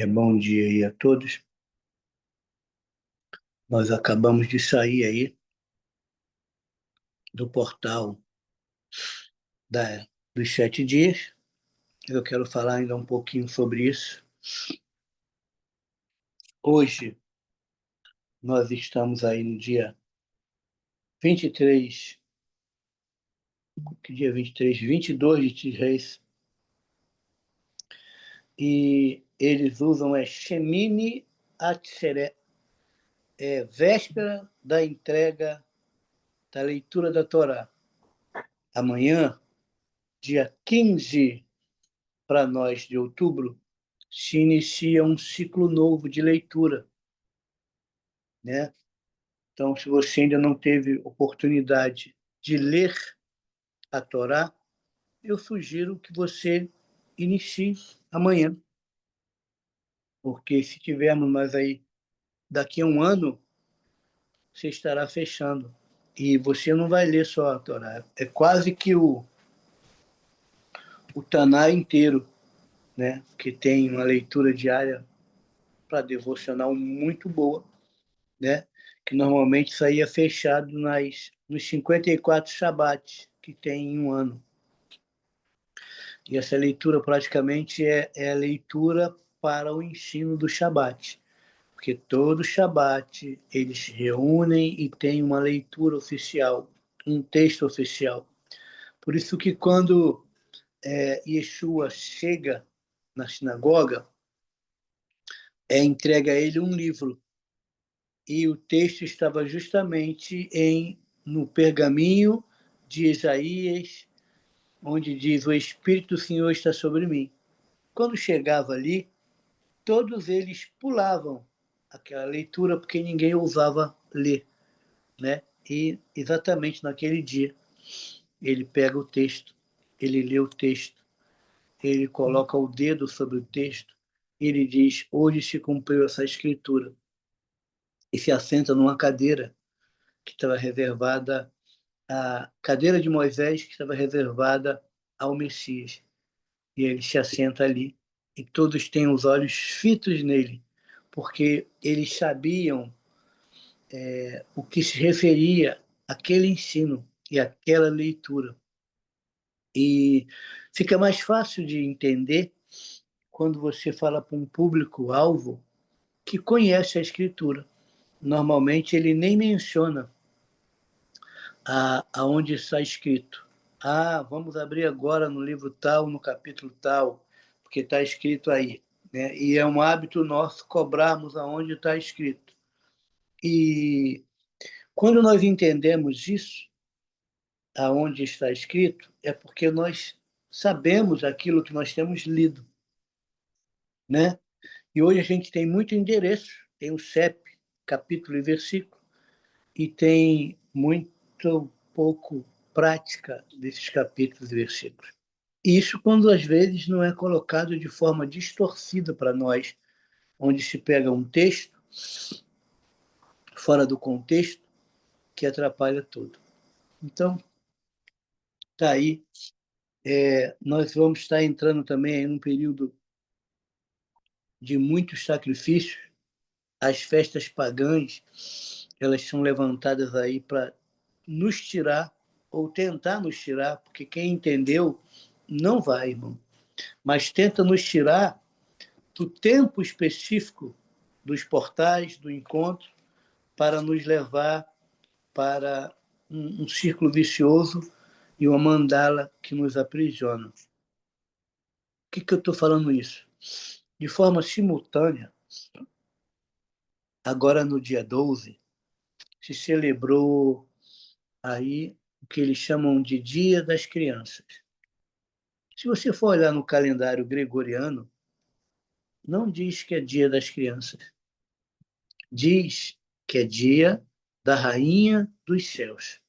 Bom dia aí a todos. Nós acabamos de sair aí do portal dos 7 dias. Eu quero falar ainda um pouquinho sobre isso. Hoje nós estamos aí no dia 23, que dia 23? 22 de Reis, e eles usam Shemini Atzeret, véspera da entrega da leitura da Torá. Amanhã, dia 15 para nós de outubro, se inicia um ciclo novo de leitura, né? Então, se você ainda não teve oportunidade de ler a Torá, eu sugiro que você inicie amanhã, porque se tivermos mais aí daqui a um ano, você estará fechando e você não vai ler só a Torá, é quase que o Taná inteiro, né? Que tem uma leitura diária para devocional muito boa, né? Que normalmente saía fechado nos 54 Shabat que tem em um ano. E essa leitura praticamente é a leitura para o ensino do Shabat, porque todo Shabat eles se reúnem e tem uma leitura oficial, um texto oficial. Por isso que quando Yeshua chega na sinagoga, entrega a ele um livro, e o texto estava justamente no pergaminho de Isaías, onde diz: o Espírito do Senhor está sobre mim. Quando chegava ali, todos eles pulavam aquela leitura porque ninguém ousava ler, né? E exatamente naquele dia, ele pega o texto, ele lê o texto, ele coloca o dedo sobre o texto, ele diz: hoje se cumpriu essa escritura, e se assenta numa cadeira que estava reservada, a cadeira de Moisés, que estava reservada ao Messias. E ele se assenta ali, e todos têm os olhos fitos nele, porque eles sabiam o que se referia àquele ensino e àquela leitura. E fica mais fácil de entender quando você fala para um público-alvo que conhece a Escritura. Normalmente ele nem menciona aonde está escrito. Vamos abrir agora no livro tal, no capítulo tal, porque está escrito aí. Né? E é um hábito nosso cobrarmos aonde está escrito. E quando nós entendemos isso, aonde está escrito, é porque nós sabemos aquilo que nós temos lido, né? E hoje a gente tem muito endereço, tem o CEP, capítulo e versículo, e tem muito pouco prática desses capítulos e versículos. Isso quando às vezes não é colocado de forma distorcida para nós, onde se pega um texto fora do contexto que atrapalha tudo. Então, tá aí. Nós vamos estar entrando também em um período de muitos sacrifícios. As festas pagãs, elas são levantadas aí para nos tirar, ou tentar nos tirar, porque quem entendeu não vai, irmão, mas tenta nos tirar do tempo específico dos portais, do encontro, para nos levar para um círculo vicioso e uma mandala que nos aprisiona. Por que eu estou falando isso? De forma simultânea, agora no dia 12, se celebrou aí o que eles chamam de Dia das Crianças. Se você for olhar no calendário gregoriano, não diz que é Dia das Crianças. Diz que é Dia da Rainha dos Céus,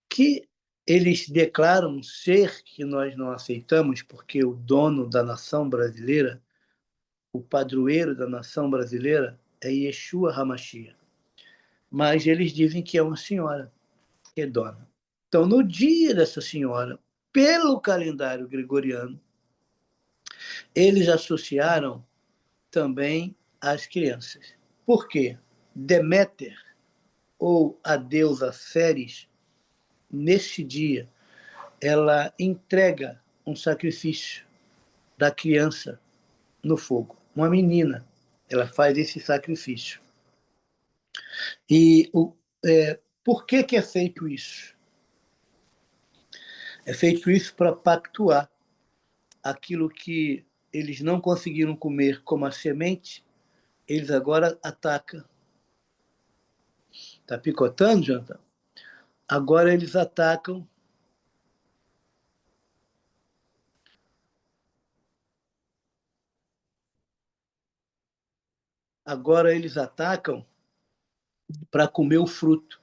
que eles declaram ser que nós não aceitamos, porque o dono da nação brasileira, o padroeiro da nação brasileira, é Yeshua HaMashiach. Mas eles dizem que é uma senhora, que é dona. Então, no dia dessa senhora, pelo calendário gregoriano, eles associaram também as crianças. Por quê? Deméter, ou a deusa Ceres, neste dia, ela entrega um sacrifício da criança no fogo. Uma menina, ela faz esse sacrifício. E por que é feito isso? É feito isso para pactuar aquilo que eles não conseguiram comer como a semente, eles agora atacam. Está picotando, Jonathan? Agora eles atacam. Agora eles atacam para comer o fruto.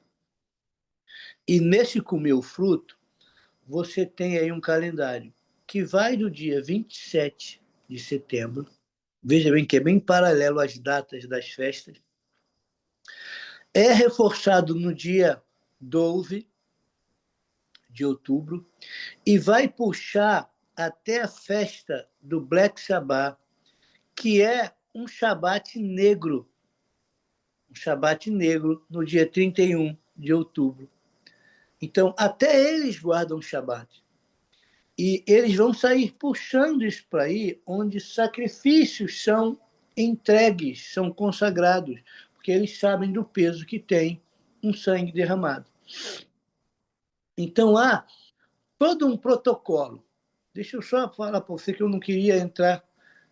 E nesse comer o fruto, você tem aí um calendário que vai do dia 27 de setembro. Veja bem que é bem paralelo às datas das festas. É reforçado no dia 12 de outubro e vai puxar até a festa do Black Sabbath, que é um Shabat negro. Um Shabat negro no dia 31 de outubro. Então, até eles guardam o Shabat. E eles vão sair puxando isso para aí, onde sacrifícios são entregues, são consagrados, porque eles sabem do peso que tem um sangue derramado. Então, há todo um protocolo. Deixa eu só falar para você que eu não queria entrar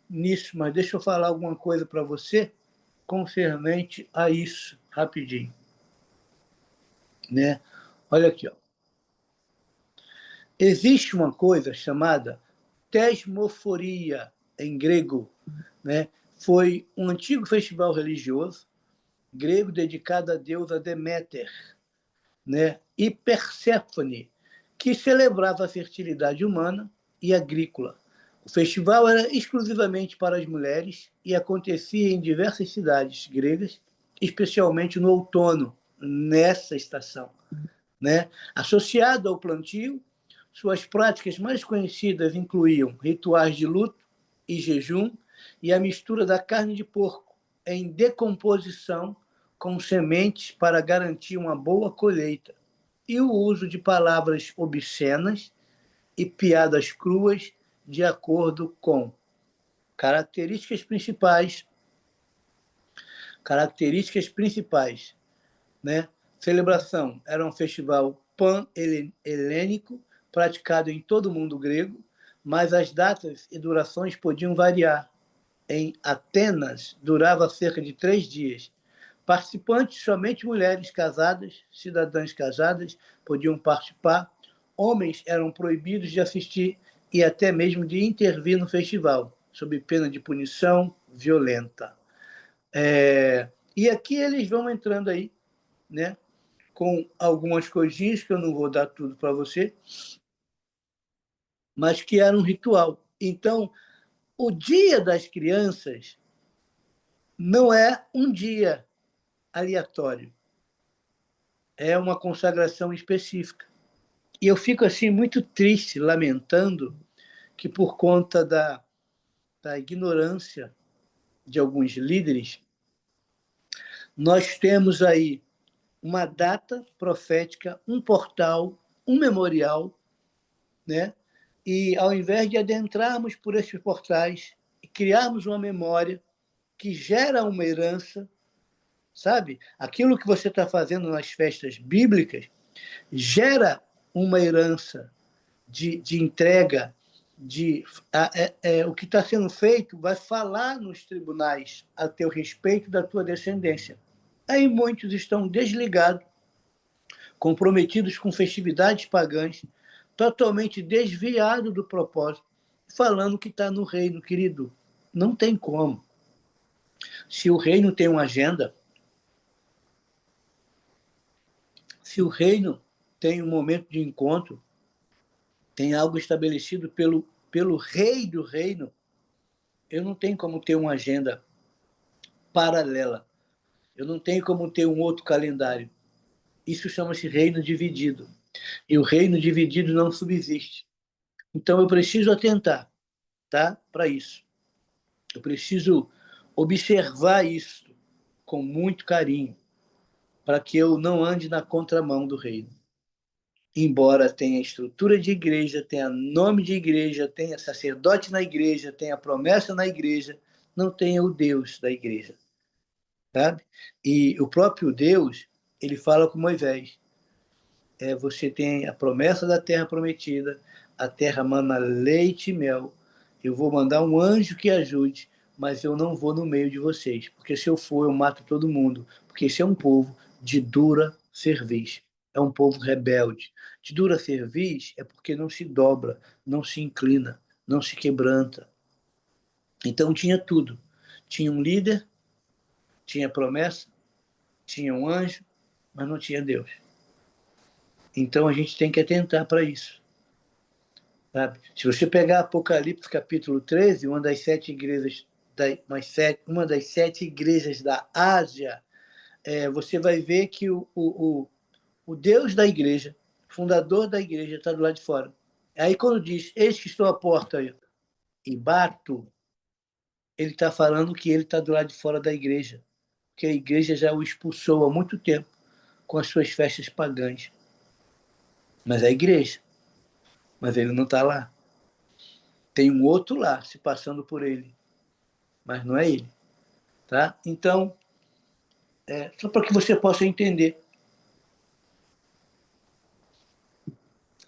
nisso, mas deixa eu falar alguma coisa para você concernente a isso, rapidinho. Né? Olha aqui, ó. Existe uma coisa chamada tesmoforia, em grego. Né? Foi um antigo festival religioso grego dedicado à deusa Deméter, né? E Perséfone, que celebrava a fertilidade humana e agrícola. O festival era exclusivamente para as mulheres e acontecia em diversas cidades gregas, especialmente no outono, nessa estação. Né? Associado ao plantio, suas práticas mais conhecidas incluíam rituais de luto e jejum e a mistura da carne de porco em decomposição com sementes para garantir uma boa colheita e o uso de palavras obscenas e piadas cruas de acordo com características principais, né? Celebração era um festival pan-helênico praticado em todo o mundo grego, mas as datas e durações podiam variar. Em Atenas, durava cerca de 3 dias. Participantes, somente mulheres casadas, cidadãs casadas, podiam participar. Homens eram proibidos de assistir e até mesmo de intervir no festival, sob pena de punição violenta. E aqui eles vão entrando aí, né, com algumas coisinhas que eu não vou dar tudo para você, mas que era um ritual. Então, o Dia das Crianças não é um dia aleatório, é uma consagração específica. E eu fico assim muito triste, lamentando que por conta da ignorância de alguns líderes, nós temos aí uma data profética, um portal, um memorial, né? E ao invés de adentrarmos por esses portais e criarmos uma memória que gera uma herança, sabe? Aquilo que você está fazendo nas festas bíblicas gera uma herança de entrega, o que está sendo feito vai falar nos tribunais a teu respeito da tua descendência. Aí muitos estão desligados, comprometidos com festividades pagãs, totalmente desviados do propósito, falando que está no reino, querido. Não tem como. Se o reino tem uma agenda, se o reino tem um momento de encontro, tem algo estabelecido pelo rei do reino, eu não tenho como ter uma agenda paralela. Eu não tenho como ter um outro calendário. Isso chama-se reino dividido. E o reino dividido não subsiste. Então eu preciso atentar, tá? Para isso. Eu preciso observar isso com muito carinho, para que eu não ande na contramão do reino. Embora tenha estrutura de igreja, tenha nome de igreja, tenha sacerdote na igreja, tenha promessa na igreja, não tenha o Deus da igreja, sabe? E o próprio Deus, ele fala com Moisés, você tem a promessa da terra prometida, a terra mana leite e mel, eu vou mandar um anjo que ajude, mas eu não vou no meio de vocês, porque se eu for, eu mato todo mundo, porque esse é um povo de dura cerviz, é um povo rebelde. De dura cerviz é porque não se dobra, não se inclina, não se quebranta. Então tinha tudo. Tinha um líder, tinha promessa, tinha um anjo, mas não tinha Deus. Então a gente tem que atentar para isso. Sabe? Se você pegar Apocalipse capítulo 13, uma das sete igrejas da Ásia, você vai ver que o Deus da igreja, fundador da igreja, está do lado de fora. Aí quando diz, eis que estou à porta e bato, ele está falando que ele está do lado de fora da igreja, que a igreja já o expulsou há muito tempo com as suas festas pagãs. Mas é a igreja, mas ele não está lá. Tem um outro lá se passando por ele, mas não é ele. Tá? Então, só para que você possa entender.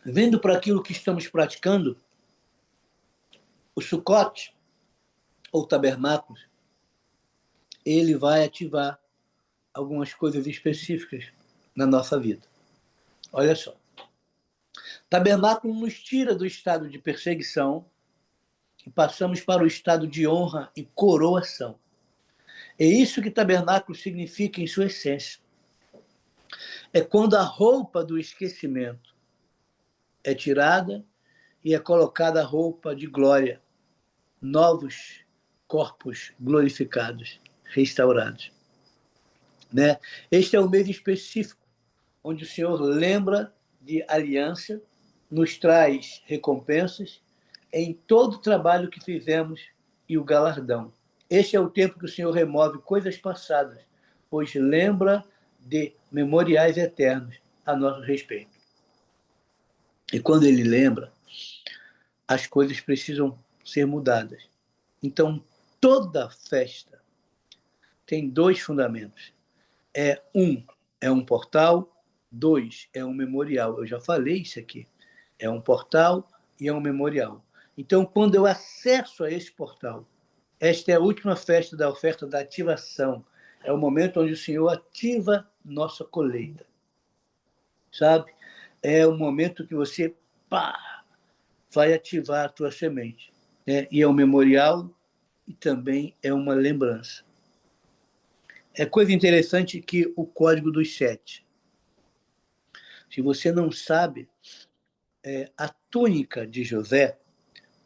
Vendo para aquilo que estamos praticando, o Sukkot, ou tabernáculo, ele vai ativar algumas coisas específicas na nossa vida. Olha só. Tabernáculo nos tira do estado de perseguição e passamos para o estado de honra e coroação. É isso que tabernáculo significa em sua essência. É quando a roupa do esquecimento é tirada e é colocada a roupa de glória, novos corpos glorificados, restaurados. Né? Este é o mês específico onde o Senhor lembra de aliança, nos traz recompensas em todo o trabalho que fizemos e o galardão. Este é o tempo que o Senhor remove coisas passadas, pois lembra de memoriais eternos a nosso respeito. E quando ele lembra, as coisas precisam ser mudadas. Então, toda festa tem dois fundamentos. É um portal, dois, é um memorial. Eu já falei isso aqui. É um portal e é um memorial. Então, quando eu acesso a esse portal, esta é a última festa da oferta da ativação. É o momento onde o Senhor ativa nossa colheita. Sabe? É o momento que você vai ativar a tua semente. E é um memorial e também é uma lembrança. É coisa interessante que o código dos 7. Se você não sabe, a túnica de José,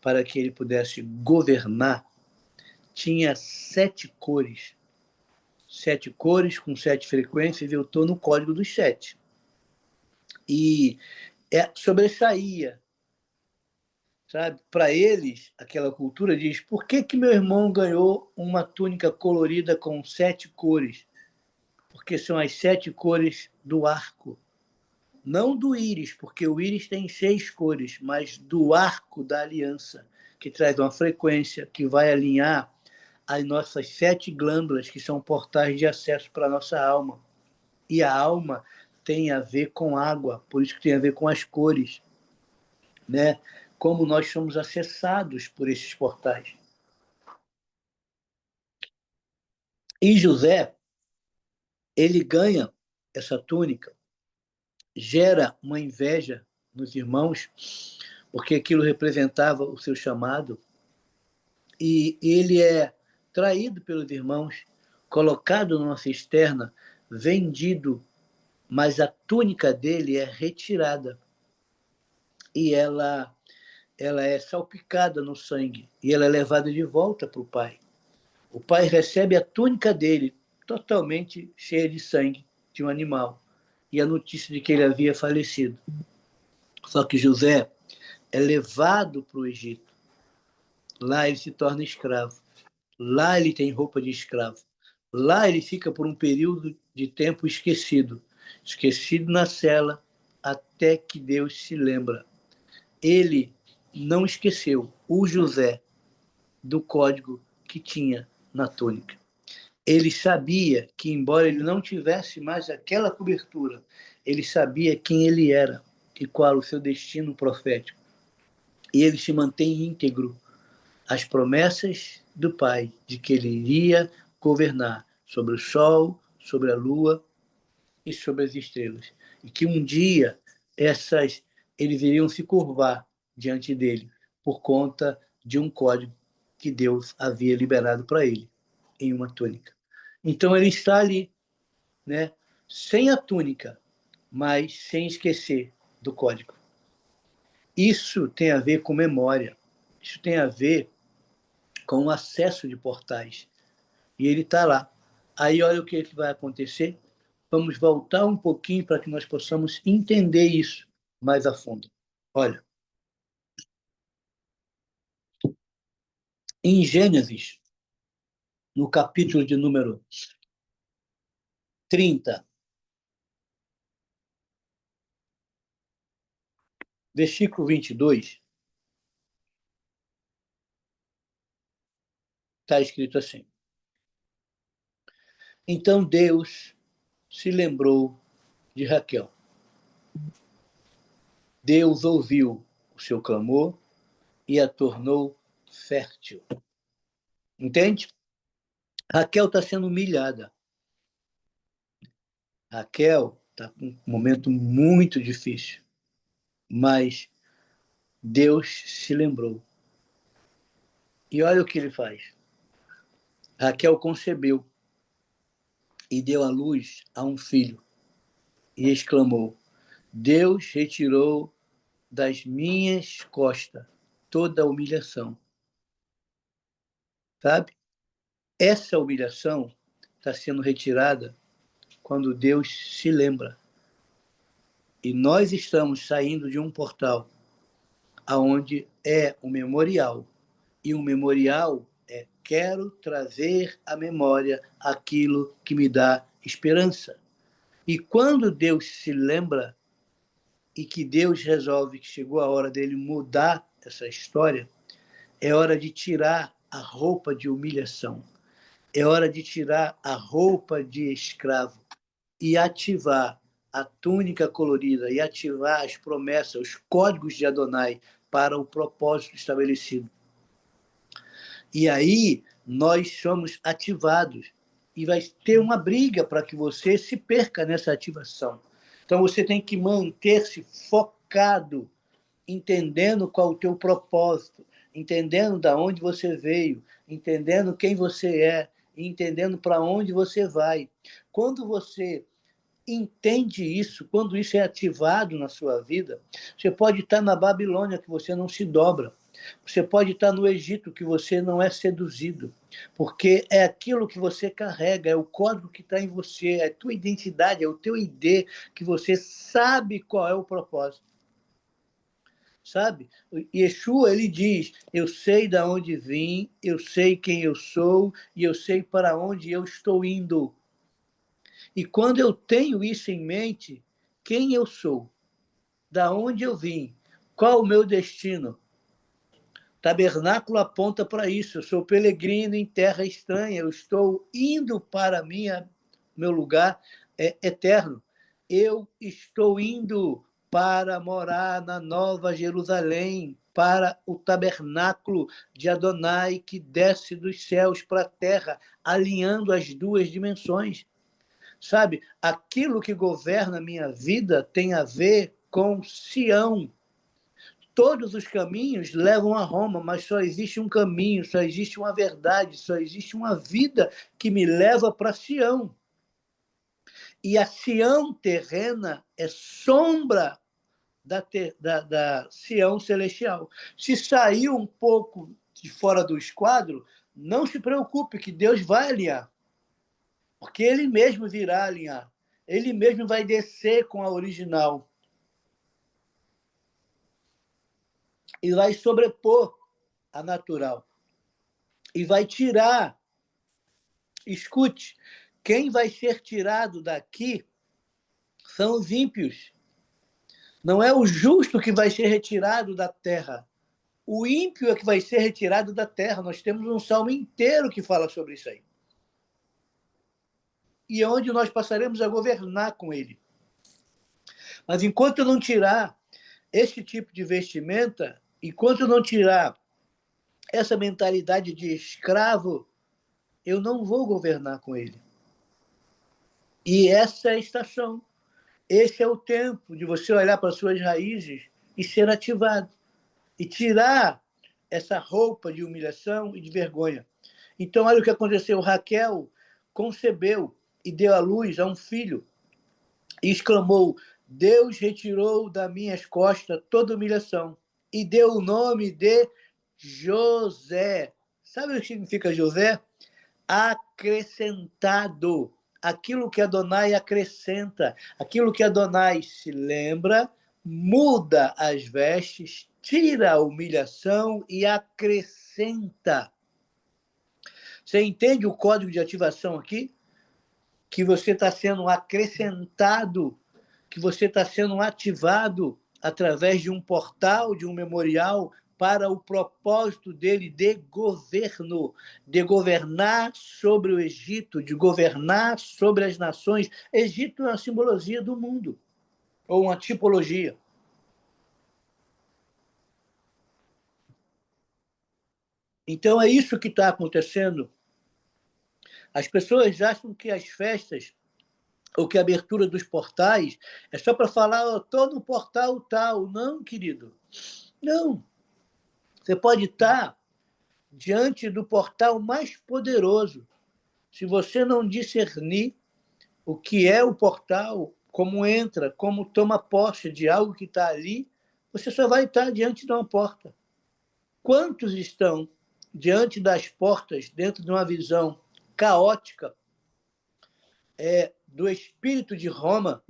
para que ele pudesse governar, tinha 7 cores. 7 cores com 7 frequências, eu estou no código dos 7. E sobressaía, sabe? Para eles, aquela cultura diz, por que meu irmão ganhou uma túnica colorida com 7 cores? Porque são as 7 cores do arco. Não do íris, porque o íris tem 6 cores, mas do arco da aliança, que traz uma frequência que vai alinhar as nossas 7 glândulas, que são portais de acesso para a nossa alma. E a alma tem a ver com água, por isso que tem a ver com as cores, né? Como nós somos acessados por esses portais. E José, ele ganha essa túnica, gera uma inveja nos irmãos, porque aquilo representava o seu chamado, e ele é traído pelos irmãos, colocado numa cisterna, vendido, mas a túnica dele é retirada e ela é salpicada no sangue e ela é levada de volta para o pai. O pai recebe a túnica dele totalmente cheia de sangue de um animal e a notícia de que ele havia falecido. Só que José é levado para o Egito. Lá ele se torna escravo. Lá ele tem roupa de escravo. Lá ele fica por um período de tempo esquecido. Esquecido na cela, até que Deus se lembra. Ele não esqueceu o José do código que tinha na túnica. Ele sabia que, embora ele não tivesse mais aquela cobertura, ele sabia quem ele era e qual o seu destino profético. E ele se mantém íntegro às promessas do Pai de que ele iria governar sobre o sol, sobre a lua e sobre as estrelas. E que um dia eles iriam se curvar diante dele por conta de um código que Deus havia liberado para ele em uma túnica. Então ele está ali, né, sem a túnica, mas sem esquecer do código. Isso tem a ver com memória. Isso tem a ver com o acesso de portais. E ele está lá. Aí olha o que vai acontecer. Vamos voltar um pouquinho para que nós possamos entender isso mais a fundo. Olha, em Gênesis, no capítulo de número 30, versículo 22, está escrito assim: Então Deus se lembrou de Raquel. Deus ouviu o seu clamor e a tornou fértil. Entende? Raquel está sendo humilhada. Raquel está com um momento muito difícil, mas Deus se lembrou. E olha o que ele faz. Raquel concebeu e deu à luz a um filho e exclamou: Deus retirou das minhas costas toda a humilhação. Sabe? Essa humilhação está sendo retirada quando Deus se lembra. E nós estamos saindo de um portal aonde é um memorial. E um memorial é: quero trazer à memória aquilo que me dá esperança. E quando Deus se lembra e que Deus resolve que chegou a hora dele mudar essa história, é hora de tirar a roupa de humilhação. É hora de tirar a roupa de escravo e ativar a túnica colorida e ativar as promessas, os códigos de Adonai para o propósito estabelecido. E aí nós somos ativados e vai ter uma briga para que você se perca nessa ativação. Então você tem que manter-se focado, entendendo qual o teu propósito, entendendo de onde você veio, entendendo quem você é, entendendo para onde você vai. Quando você entende isso, quando isso é ativado na sua vida, você pode estar na Babilônia, que você não se dobra. Você pode estar no Egito, que você não é seduzido. Porque é aquilo que você carrega, é o código que está em você, é a tua identidade, é o teu ID, que você sabe qual é o propósito. Sabe? Yeshua, ele diz: eu sei de onde vim, eu sei quem eu sou e eu sei para onde eu estou indo. E quando eu tenho isso em mente, quem eu sou, da onde eu vim, qual o meu destino, tabernáculo aponta para isso. Eu sou peregrino em terra estranha, eu estou indo para meu lugar eterno. Eu estou indo para morar na Nova Jerusalém, para o tabernáculo de Adonai que desce dos céus para a terra, alinhando as duas dimensões. Sabe, aquilo que governa a minha vida tem a ver com Sião. Todos os caminhos levam a Roma, mas só existe um caminho, só existe uma verdade, só existe uma vida que me leva para Sião. E a Sião terrena é sombra da Sião celestial. Se sair um pouco de fora do esquadro, não se preocupe, que Deus vai alinhar. Porque ele mesmo virá alinhar. Ele mesmo vai descer com a original. E vai sobrepor a natural. e vai tirar. Escute, quem vai ser tirado daqui são os ímpios. Não é o justo que vai ser retirado da terra. O ímpio é que vai ser retirado da terra. Nós temos um salmo inteiro que fala sobre isso aí. E é onde nós passaremos a governar com ele. Mas enquanto eu não tirar esse tipo de vestimenta, enquanto eu não tirar essa mentalidade de escravo, eu não vou governar com ele. E essa é a estação. Esse é o tempo de você olhar para as suas raízes e ser ativado. E tirar essa roupa de humilhação e de vergonha. Então, olha o que aconteceu. Raquel concebeu e deu à luz a um filho e exclamou: Deus retirou das minhas costas toda humilhação e deu o nome de José. Sabe o que significa José? Acrescentado. Aquilo que Adonai acrescenta, aquilo que Adonai se lembra, muda as vestes, tira a humilhação e acrescenta. Você entende o código de ativação aqui? Que você está sendo acrescentado, que você está sendo ativado através de um portal, de um memorial, para o propósito dele de governo, de governar sobre o Egito, de governar sobre as nações. Egito é uma simbologia do mundo, ou uma tipologia. Então, é isso que está acontecendo. As pessoas acham que as festas, ou que a abertura dos portais, é só para falar, estou no portal tal. Não, querido. Não. Você pode estar diante do portal mais poderoso. Se você não discernir o que é o portal, como entra, como toma posse de algo que está ali, você só vai estar diante de uma porta. Quantos estão diante das portas, dentro de uma visão caótica do espírito de Roma,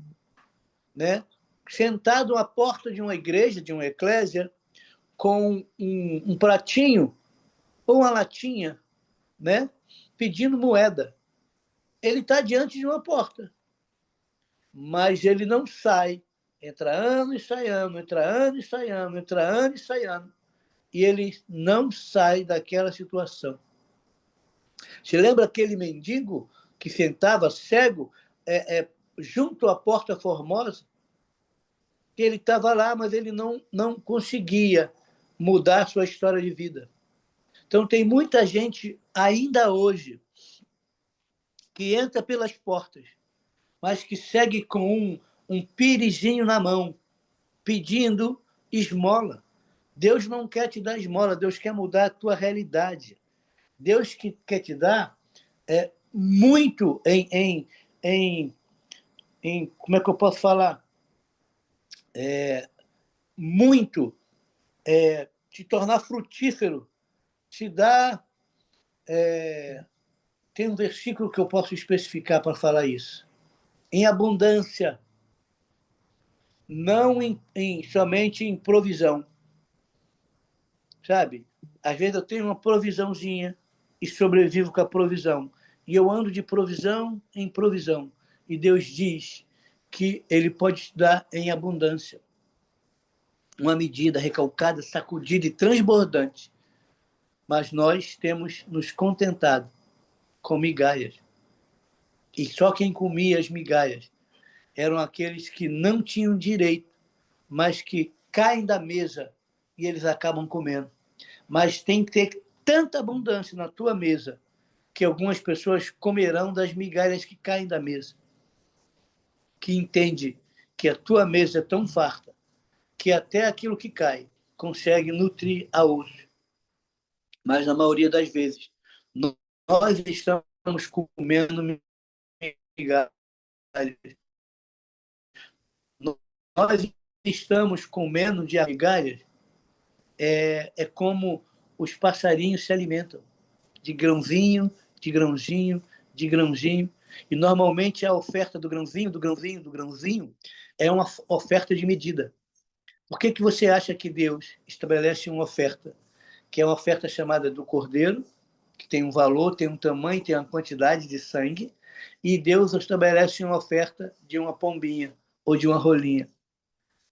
né? Sentado à porta de uma igreja, de uma eclésia, com um pratinho ou uma latinha, né? Pedindo moeda. Ele está diante de uma porta, mas ele não sai. Entra ano e sai ano, entra ano e sai ano, entra ano e sai ano. E ele não sai daquela situação. Você lembra aquele mendigo que sentava cego junto à porta formosa? Ele estava lá, mas ele não conseguia mudar sua história de vida. Então, tem muita gente, ainda hoje, que entra pelas portas, mas que segue com um pirizinho na mão, pedindo esmola. Deus não quer te dar esmola, Deus quer mudar a tua realidade. Deus quer te dar muito como é que eu posso falar? Muito te tornar frutífero, te dar... tem um versículo que eu posso especificar para falar isso. Em abundância, não somente em provisão. Sabe? Às vezes eu tenho uma provisãozinha e sobrevivo com a provisão. E eu ando de provisão em provisão. E Deus diz que ele pode te dar em abundância. Uma medida recalcada, sacudida e transbordante. Mas nós temos nos contentado com migalhas. E só quem comia as migalhas eram aqueles que não tinham direito, mas que caem da mesa e eles acabam comendo. Mas tem que ter tanta abundância na tua mesa que algumas pessoas comerão das migalhas que caem da mesa. Que entende que a tua mesa é tão farta que até aquilo que cai consegue nutrir a outros. Mas na maioria das vezes, nós estamos comendo migalhas. Nós estamos comendo de migalhas. É como os passarinhos se alimentam, de grãozinho, de grãozinho, de grãozinho. E normalmente a oferta do grãozinho, do grãozinho, do grãozinho é uma oferta de medida. Por que você acha que Deus estabelece uma oferta, que é uma oferta chamada do cordeiro, que tem um valor, tem um tamanho, tem uma quantidade de sangue, e Deus estabelece uma oferta de uma pombinha ou de uma rolinha.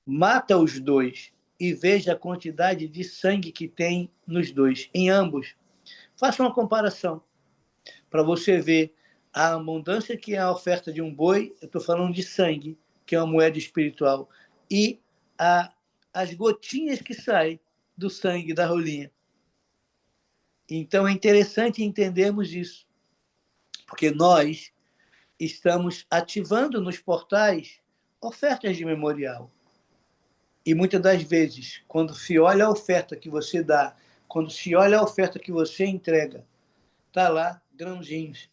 Mata os dois e veja a quantidade de sangue que tem nos dois, em ambos. Faça uma comparação para você ver a abundância que é a oferta de um boi, eu estou falando de sangue, que é uma moeda espiritual, e as gotinhas que saem do sangue da rolinha. Então é interessante entendermos isso, porque nós estamos ativando nos portais ofertas de memorial. E muitas das vezes, quando se olha a oferta que você dá, quando se olha a oferta que você entrega, está lá grãozinhos,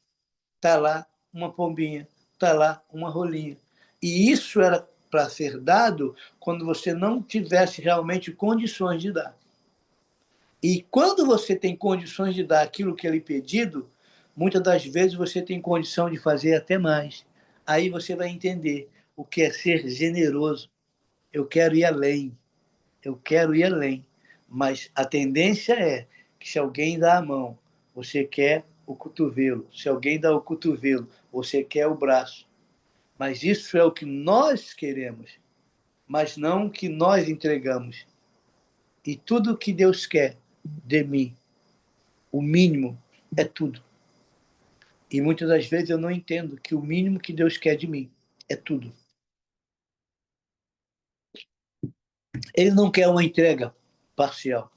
está lá uma pombinha, está lá uma rolinha. E isso era para ser dado quando você não tivesse realmente condições de dar. E quando você tem condições de dar aquilo que é lhe pedido, muitas das vezes você tem condição de fazer até mais. Aí você vai entender o que é ser generoso. Eu quero ir além. Eu quero ir além. Mas a tendência é que se alguém dá a mão, você quer o cotovelo. Se alguém dá o cotovelo, você quer o braço. Mas isso é o que nós queremos, mas não o que nós entregamos. E tudo o que Deus quer de mim, o mínimo, é tudo. E muitas das vezes eu não entendo que o mínimo que Deus quer de mim é tudo. Ele não quer uma entrega parcial.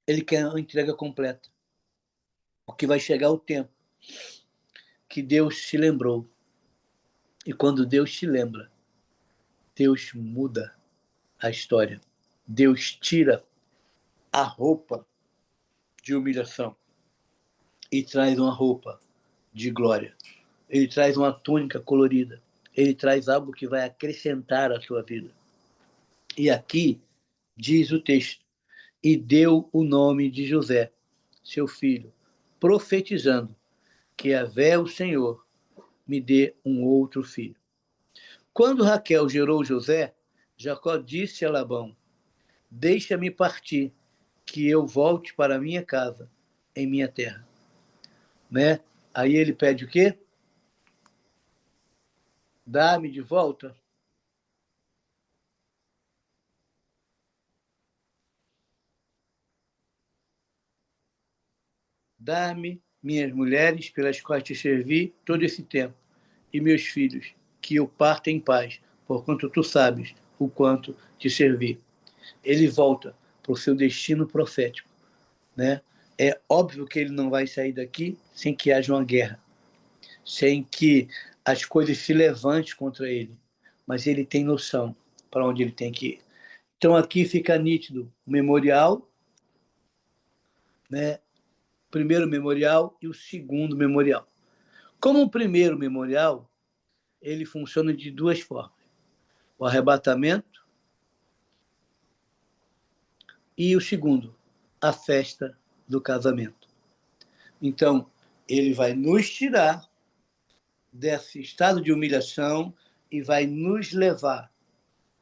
Ele quer uma entrega completa. Porque vai chegar o tempo que Deus se lembrou. E quando Deus se lembra, Deus muda a história. Deus tira a roupa de humilhação e traz uma roupa de glória. Ele traz uma túnica colorida. Ele traz algo que vai acrescentar à sua vida. E aqui diz o texto: e deu o nome de José, seu filho, profetizando que Yahvé, o Senhor, me dê um outro filho. Quando Raquel gerou José, Jacó disse a Labão: deixa-me partir, que eu volte para minha casa, em minha terra. Né? Aí ele pede o quê? Dá-me de volta. Dá-me minhas mulheres, pelas quais te servi todo esse tempo, e meus filhos, que eu parta em paz, porquanto tu sabes o quanto te servi. Ele volta para o seu destino profético. Né? É óbvio que ele não vai sair daqui sem que haja uma guerra, sem que as coisas se levantem contra ele, mas ele tem noção para onde ele tem que ir. Então aqui fica nítido o memorial, né? O primeiro memorial e o segundo memorial. Como o primeiro memorial, ele funciona de duas formas: o arrebatamento e o segundo, a festa do casamento. Então, ele vai nos tirar desse estado de humilhação e vai nos levar,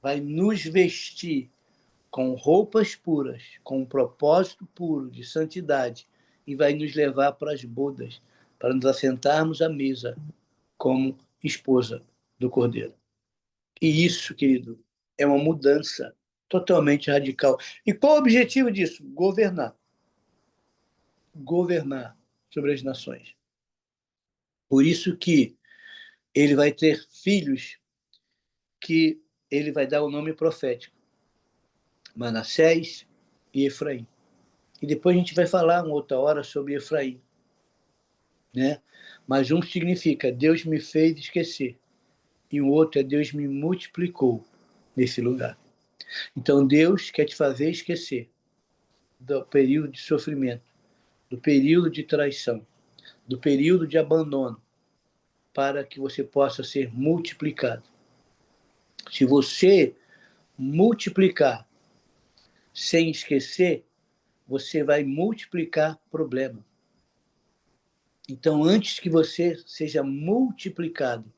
vai nos vestir com roupas puras, com um propósito puro de santidade, e vai nos levar para as bodas, para nos assentarmos à mesa como esposa do Cordeiro. E isso, querido, é uma mudança totalmente radical. E qual o objetivo disso? Governar. Governar sobre as nações. Por isso que ele vai ter filhos que ele vai dar o nome profético: Manassés e Efraim. E depois a gente vai falar uma outra hora sobre Efraim. Né? Mas um significa Deus me fez esquecer, e o outro é Deus me multiplicou nesse lugar. Então Deus quer te fazer esquecer do período de sofrimento, do período de traição, do período de abandono, para que você possa ser multiplicado. Se você multiplicar sem esquecer, você vai multiplicar problema. Então, antes que você seja multiplicado,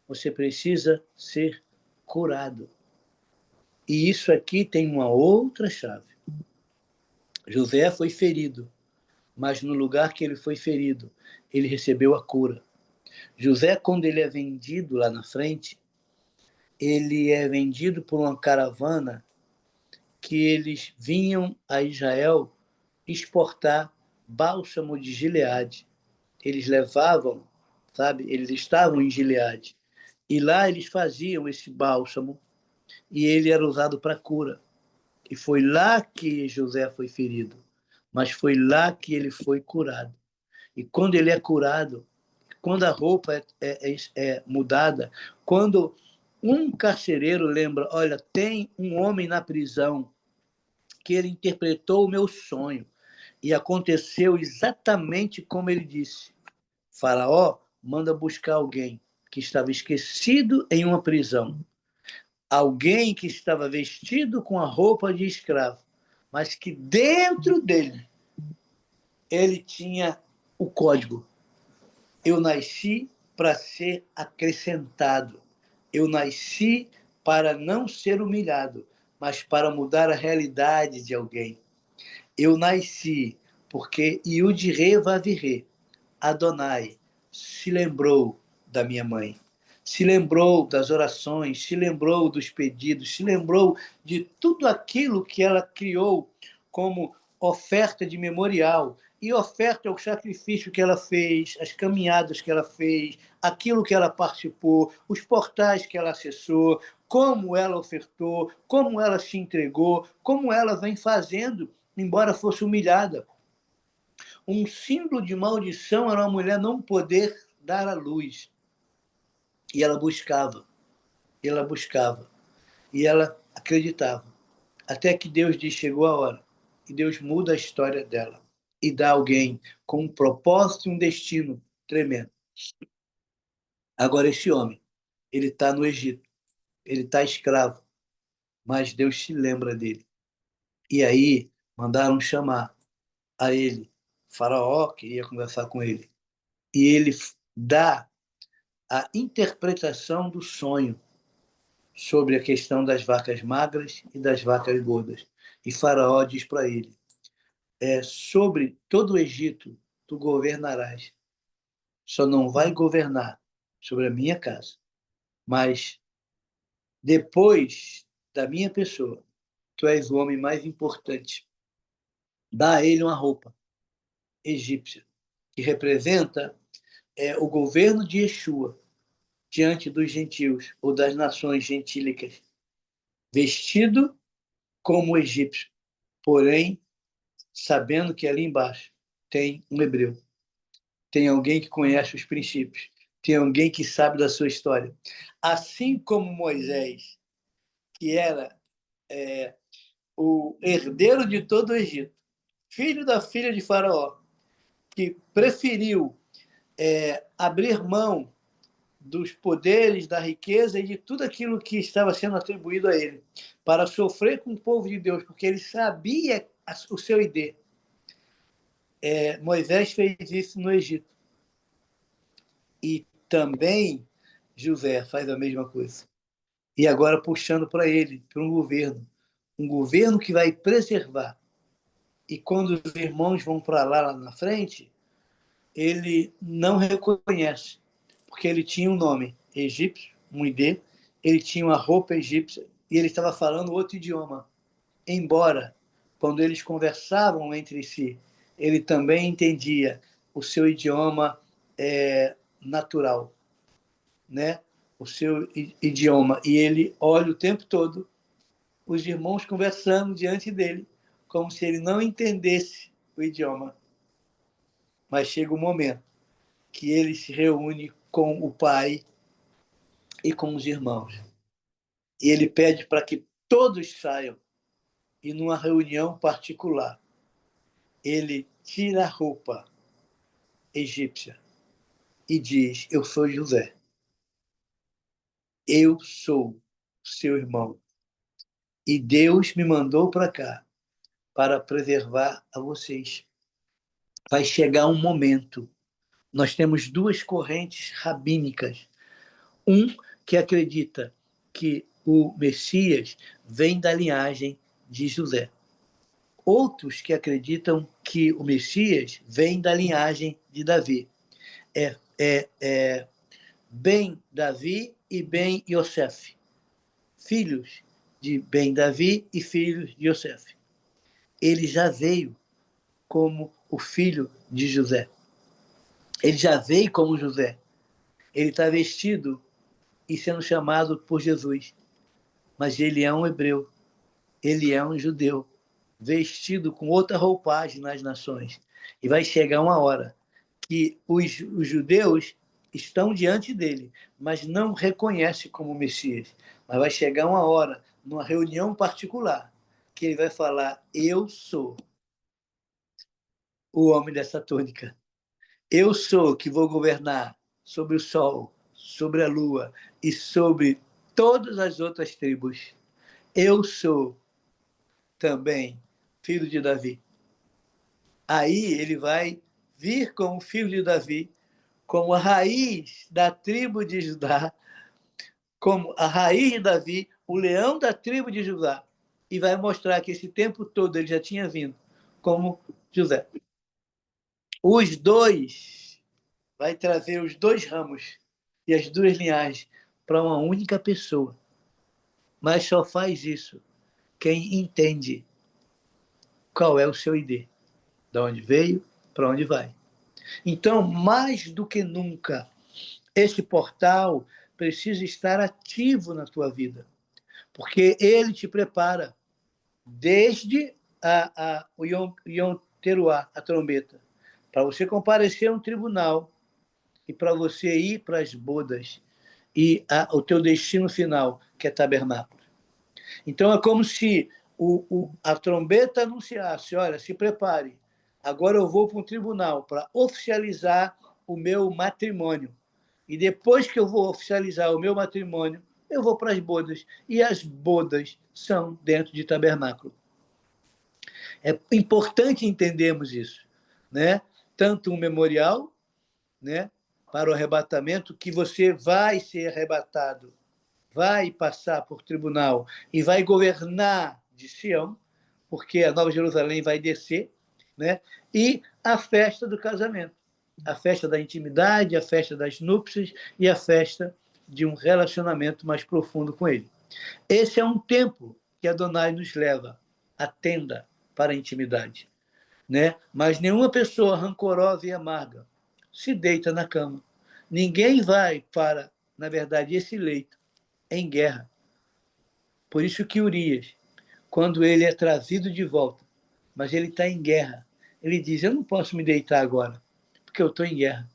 você precisa ser curado. E isso aqui tem uma outra chave. José foi ferido mas no lugar que ele foi ferido, ele recebeu a cura. José, quando ele é vendido lá na frente, ele é vendido por uma caravana que eles vinham a Israel exportar bálsamo de Gileade. Eles levavam, sabe? Eles estavam em Gileade. E lá eles faziam esse bálsamo e ele era usado para cura. E foi lá que José foi ferido, mas foi lá que ele foi curado. E quando ele é curado, quando a roupa é mudada, quando um carcereiro lembra, olha, tem um homem na prisão que ele interpretou o meu sonho e aconteceu exatamente como ele disse. Faraó manda buscar alguém que estava esquecido em uma prisão, alguém que estava vestido com a roupa de escravo, mas que dentro dele ele tinha o código. Eu nasci para ser acrescentado. Eu nasci para não ser humilhado, mas para mudar a realidade de alguém. Eu nasci porque Yud-Re Vav-Re, Adonai, se lembrou da minha mãe, se lembrou das orações, se lembrou dos pedidos, se lembrou de tudo aquilo que ela criou como oferta de memorial. E oferta é o sacrifício que ela fez, as caminhadas que ela fez, aquilo que ela participou, os portais que ela acessou, como ela ofertou, como ela se entregou, como ela vem fazendo, embora fosse humilhada. Um símbolo de maldição era uma mulher não poder dar à luz. E ela buscava, e ela acreditava. Até que Deus diz, chegou a hora. E Deus muda a história dela. E dá alguém com um propósito e um destino tremendo. Agora, esse homem, ele está no Egito. Ele está escravo. Mas Deus se lembra dele. E aí, mandaram chamar a ele. Faraó queria conversar com ele. E ele dá a interpretação do sonho sobre a questão das vacas magras e das vacas gordas. E Faraó diz para ele, sobre todo o Egito tu governarás, só não vai governar sobre a minha casa, mas depois da minha pessoa, tu és o homem mais importante. Dá a ele uma roupa egípcia, que representa o governo de Yeshua diante dos gentios ou das nações gentílicas, vestido como egípcio, porém sabendo que ali embaixo tem um hebreu, tem alguém que conhece os princípios, tem alguém que sabe da sua história. Assim como Moisés, que era o herdeiro de todo o Egito, filho da filha de Faraó, que preferiu abrir mão dos poderes, da riqueza e de tudo aquilo que estava sendo atribuído a ele, para sofrer com o povo de Deus, porque ele sabia o seu ID. Moisés fez isso no Egito. E também José faz a mesma coisa. E agora puxando para ele, para um governo que vai preservar. E quando os irmãos vão para lá na frente, ele não reconhece, porque ele tinha um nome egípcio, um ID, ele tinha uma roupa egípcia e ele estava falando outro idioma. Embora, quando eles conversavam entre si, ele também entendia o seu idioma natural, né? O seu idioma. E ele olha o tempo todo os irmãos conversando diante dele, como se ele não entendesse o idioma. Mas chega um momento que ele se reúne com o pai e com os irmãos. E ele pede para que todos saiam. E numa reunião particular, ele tira a roupa egípcia e diz, eu sou José. Eu sou seu irmão. E Deus me mandou para cá para preservar a vocês. Vai chegar um momento. Nós temos duas correntes rabínicas. Um que acredita que o Messias vem da linhagem de José. outros que acreditam que o Messias vem da linhagem de Davi. É Ben Davi e Ben Yosef, filhos de Ben Davi e filhos de Yosef. Ele já veio como o filho de José. Ele já veio como José. Ele está vestido e sendo chamado por Jesus. Mas ele é um hebreu. Ele é um judeu, vestido com outra roupagem nas nações. E vai chegar uma hora que os judeus estão diante dele, mas não reconhecem como Messias. Mas vai chegar uma hora, numa reunião particular, que ele vai falar: eu sou o homem dessa túnica. Eu sou que vou governar sobre o sol, sobre a lua e sobre todas as outras tribos. Eu sou também filho de Davi. Aí ele vai vir como filho de Davi, como a raiz da tribo de Judá, como a raiz de Davi, o leão da tribo de Judá, e vai mostrar que esse tempo todo ele já tinha vindo como José. Os dois, vai trazer os dois ramos e as duas linhagens para uma única pessoa. Mas só faz isso quem entende qual é o seu ID, de onde veio, para onde vai. Então, mais do que nunca, esse portal precisa estar ativo na tua vida, porque ele te prepara desde o Yom Teruah, a trombeta, para você comparecer a um tribunal e para você ir para as bodas e o teu destino final, que é tabernáculo. Então, é como se a trombeta anunciasse: olha, se prepare, agora eu vou para um tribunal para oficializar o meu matrimônio. E depois que eu vou oficializar o meu matrimônio, eu vou para as bodas. E as bodas são dentro de tabernáculo. É importante entendermos isso, né? Tanto um memorial, né, para o arrebatamento, que você vai ser arrebatado, vai passar por tribunal e vai governar de Sião, porque a Nova Jerusalém vai descer, né? E a festa do casamento, a festa da intimidade, a festa das núpcias e a festa de um relacionamento mais profundo com ele. Esse é um tempo que Adonai nos leva, a tenda para a intimidade, né? Mas nenhuma pessoa rancorosa e amarga se deita na cama. Ninguém vai para, na verdade, esse leito em guerra. Por isso que Urias, quando ele é trazido de volta, mas ele está em guerra, ele diz: eu não posso me deitar agora, porque eu estou em guerra.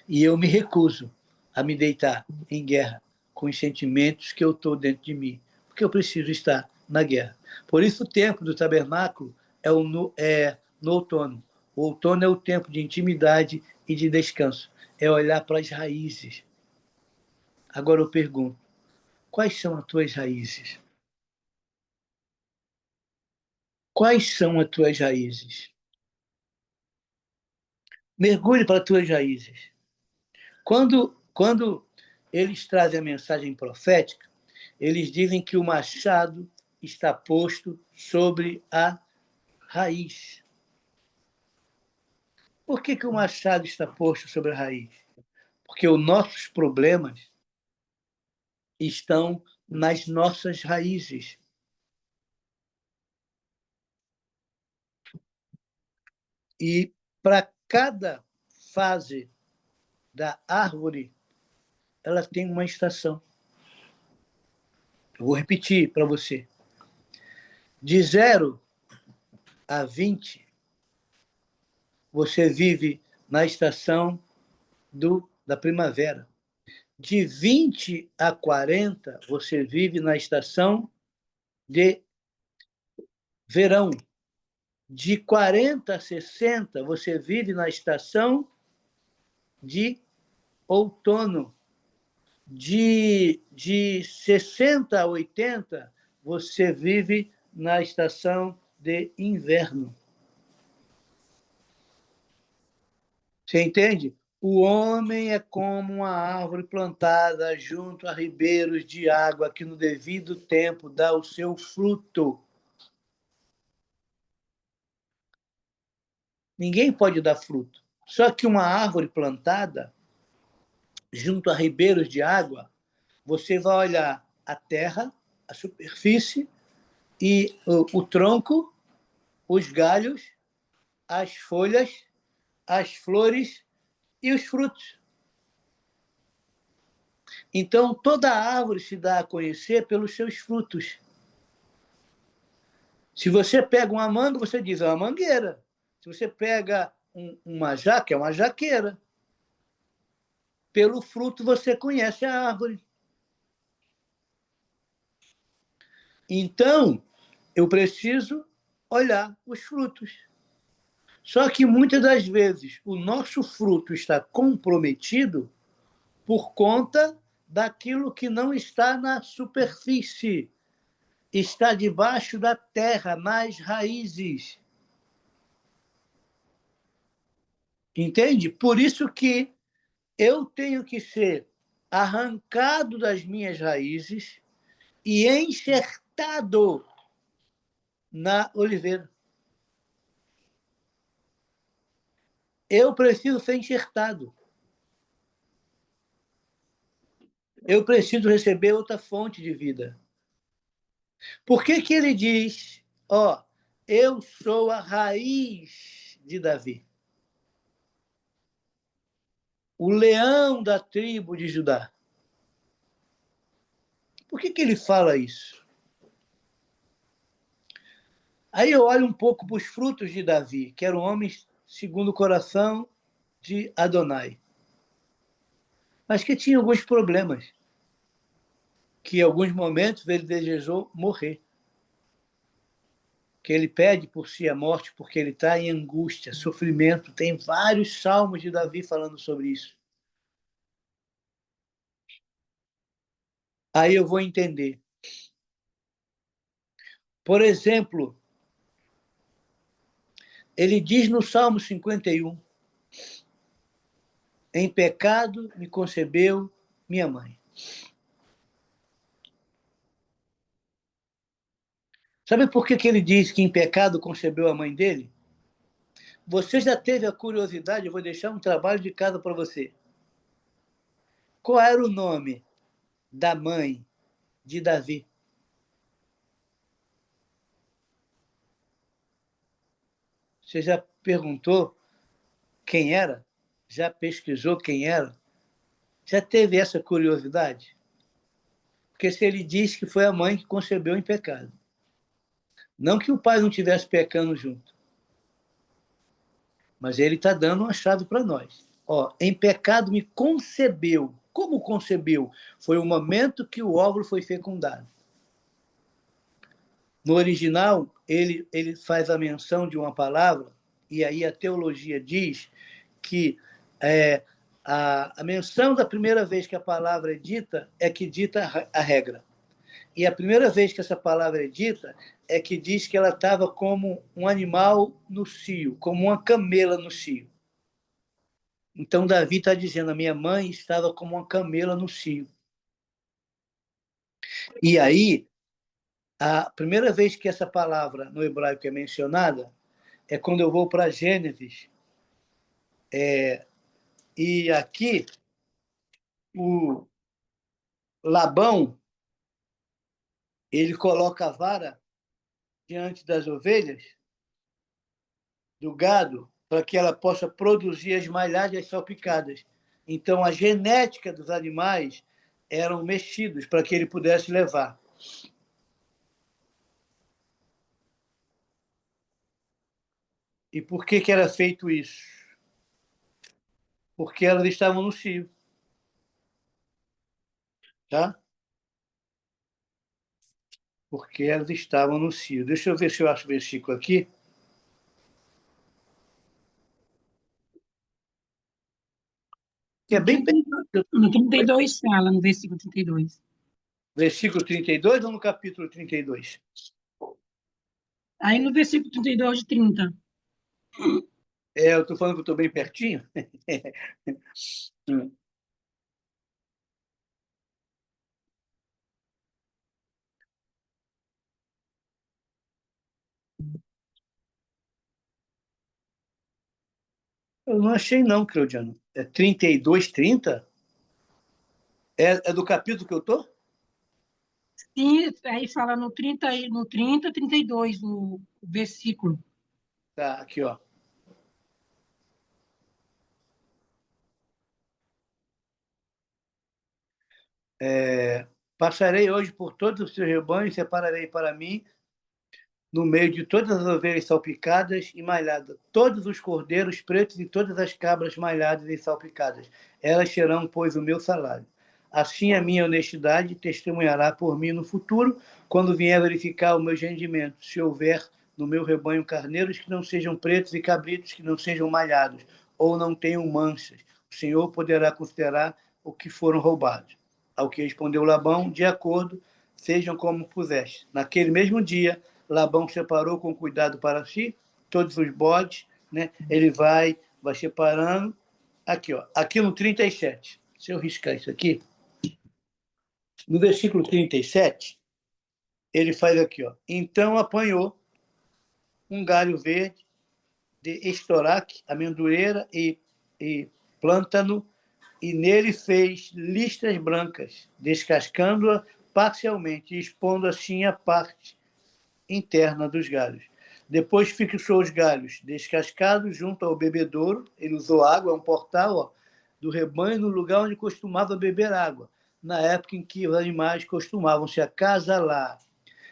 E eu me recuso a me deitar em guerra com os sentimentos que eu estou dentro de mim, porque eu preciso estar na guerra. Por isso o tempo do tabernáculo é no outono. O outono é o tempo de intimidade e de descanso. É olhar para as raízes. Agora eu pergunto: quais são as tuas raízes? Quais são as tuas raízes? Mergulhe para as tuas raízes. Quando eles trazem a mensagem profética, eles dizem que o machado está posto sobre a raiz. Por que o machado está posto sobre a raiz? Porque os nossos problemas estão nas nossas raízes. E para cada fase da árvore, ela tem uma estação. Eu vou repetir para você. De 0 a 20, você vive na estação da primavera. De 20 a 40, você vive na estação de verão. De 40 a 60, você vive na estação de outono. De 60 a 80, você vive na estação de inverno. Você entende? O homem é como uma árvore plantada junto a ribeiros de água, que no devido tempo dá o seu fruto. Ninguém pode dar fruto. Só que uma árvore plantada junto a ribeiros de água, você vai olhar a terra, a superfície e o tronco, os galhos, as folhas, as flores e os frutos. Então, toda árvore se dá a conhecer pelos seus frutos. Se você pega uma manga, você diz, é uma mangueira. Se você pega uma jaca, é uma jaqueira. Pelo fruto você conhece a árvore. Então, eu preciso olhar os frutos. Só que muitas das vezes o nosso fruto está comprometido por conta daquilo que não está na superfície, está debaixo da terra, nas raízes. Entende? Por isso que eu tenho que ser arrancado das minhas raízes e enxertado na oliveira. Eu preciso ser enxertado. Eu preciso receber outra fonte de vida. Por que que ele diz, ó, eu sou a raiz de Davi, o leão da tribo de Judá? Por que que ele fala isso? Aí eu olho um pouco para os frutos de Davi, que eram homens segundo o coração de Adonai, mas que tinha alguns problemas, que em alguns momentos ele desejou morrer, que ele pede por si a morte porque ele está em angústia, sofrimento. Tem vários salmos de Davi falando sobre isso. Aí eu vou entender. Por exemplo, ele diz no Salmo 51, em pecado me concebeu minha mãe. Sabe por que que ele diz que em pecado concebeu a mãe dele? Você já teve a curiosidade, eu vou deixar um trabalho de casa para você. Qual era o nome da mãe de Davi? Você já perguntou quem era? Já pesquisou quem era? Já teve essa curiosidade? Porque se ele diz que foi a mãe que concebeu em pecado. Não que o pai não estivesse pecando junto, mas ele está dando uma chave para nós. Ó, em pecado me concebeu. Como concebeu? Foi o momento que o óvulo foi fecundado. No original, ele faz a menção de uma palavra, e aí a teologia diz que a menção da primeira vez que a palavra é dita é que dita a regra. E a primeira vez que essa palavra é dita é que diz que ela estava como um animal no cio, como uma camela no cio. Então, Davi está dizendo: a minha mãe estava como uma camela no cio. E aí, a primeira vez que essa palavra no hebraico é mencionada é quando eu vou para Gênesis. E aqui, o Labão, ele coloca a vara diante das ovelhas, do gado, para que ela possa produzir as malhadas salpicadas. Então, a genética dos animais eram mexidos para que ele pudesse levar. E por que que era feito isso? Porque elas estavam no cio, tá? Porque elas estavam no cio. Deixa eu ver se eu acho o versículo aqui. Que é No bem 32, no 32 fala, no versículo 32. versículo 32 ou no capítulo 32? Aí no versículo 32 de 30. Eu estou falando que eu estou bem pertinho. Eu não achei não, Claudiano. É 32:30? É do capítulo que eu tô? Sim, aí fala no 30, no 30, 32, o versículo. Tá, aqui, ó. Passarei hoje por todos os seus rebanhos, separarei para mim, no meio de todas as ovelhas salpicadas e malhadas, todos os cordeiros pretos e todas as cabras malhadas e salpicadas. Elas serão, pois, o meu salário. Assim a minha honestidade testemunhará por mim no futuro, quando vier verificar os meus rendimentos, se houver no meu rebanho carneiros que não sejam pretos e cabritos que não sejam malhados, ou não tenham manchas. O Senhor poderá considerar o que foram roubados. Ao que respondeu Labão, de acordo, sejam como puseste. Naquele mesmo dia, Labão separou com cuidado para si todos os bodes, né? Ele vai separando. Aqui, ó, aqui no 37. Se eu riscar isso aqui, no versículo 37, ele faz aqui, ó. Então apanhou um galho verde de estoraque, amendoeira e plântano, e nele fez listras brancas, descascando-a parcialmente e expondo assim a parte interna dos galhos. Depois fixou os galhos descascados junto ao bebedouro. Ele usou água, é um portal, ó, do rebanho no lugar onde costumava beber água, na época em que os animais costumavam se acasalar.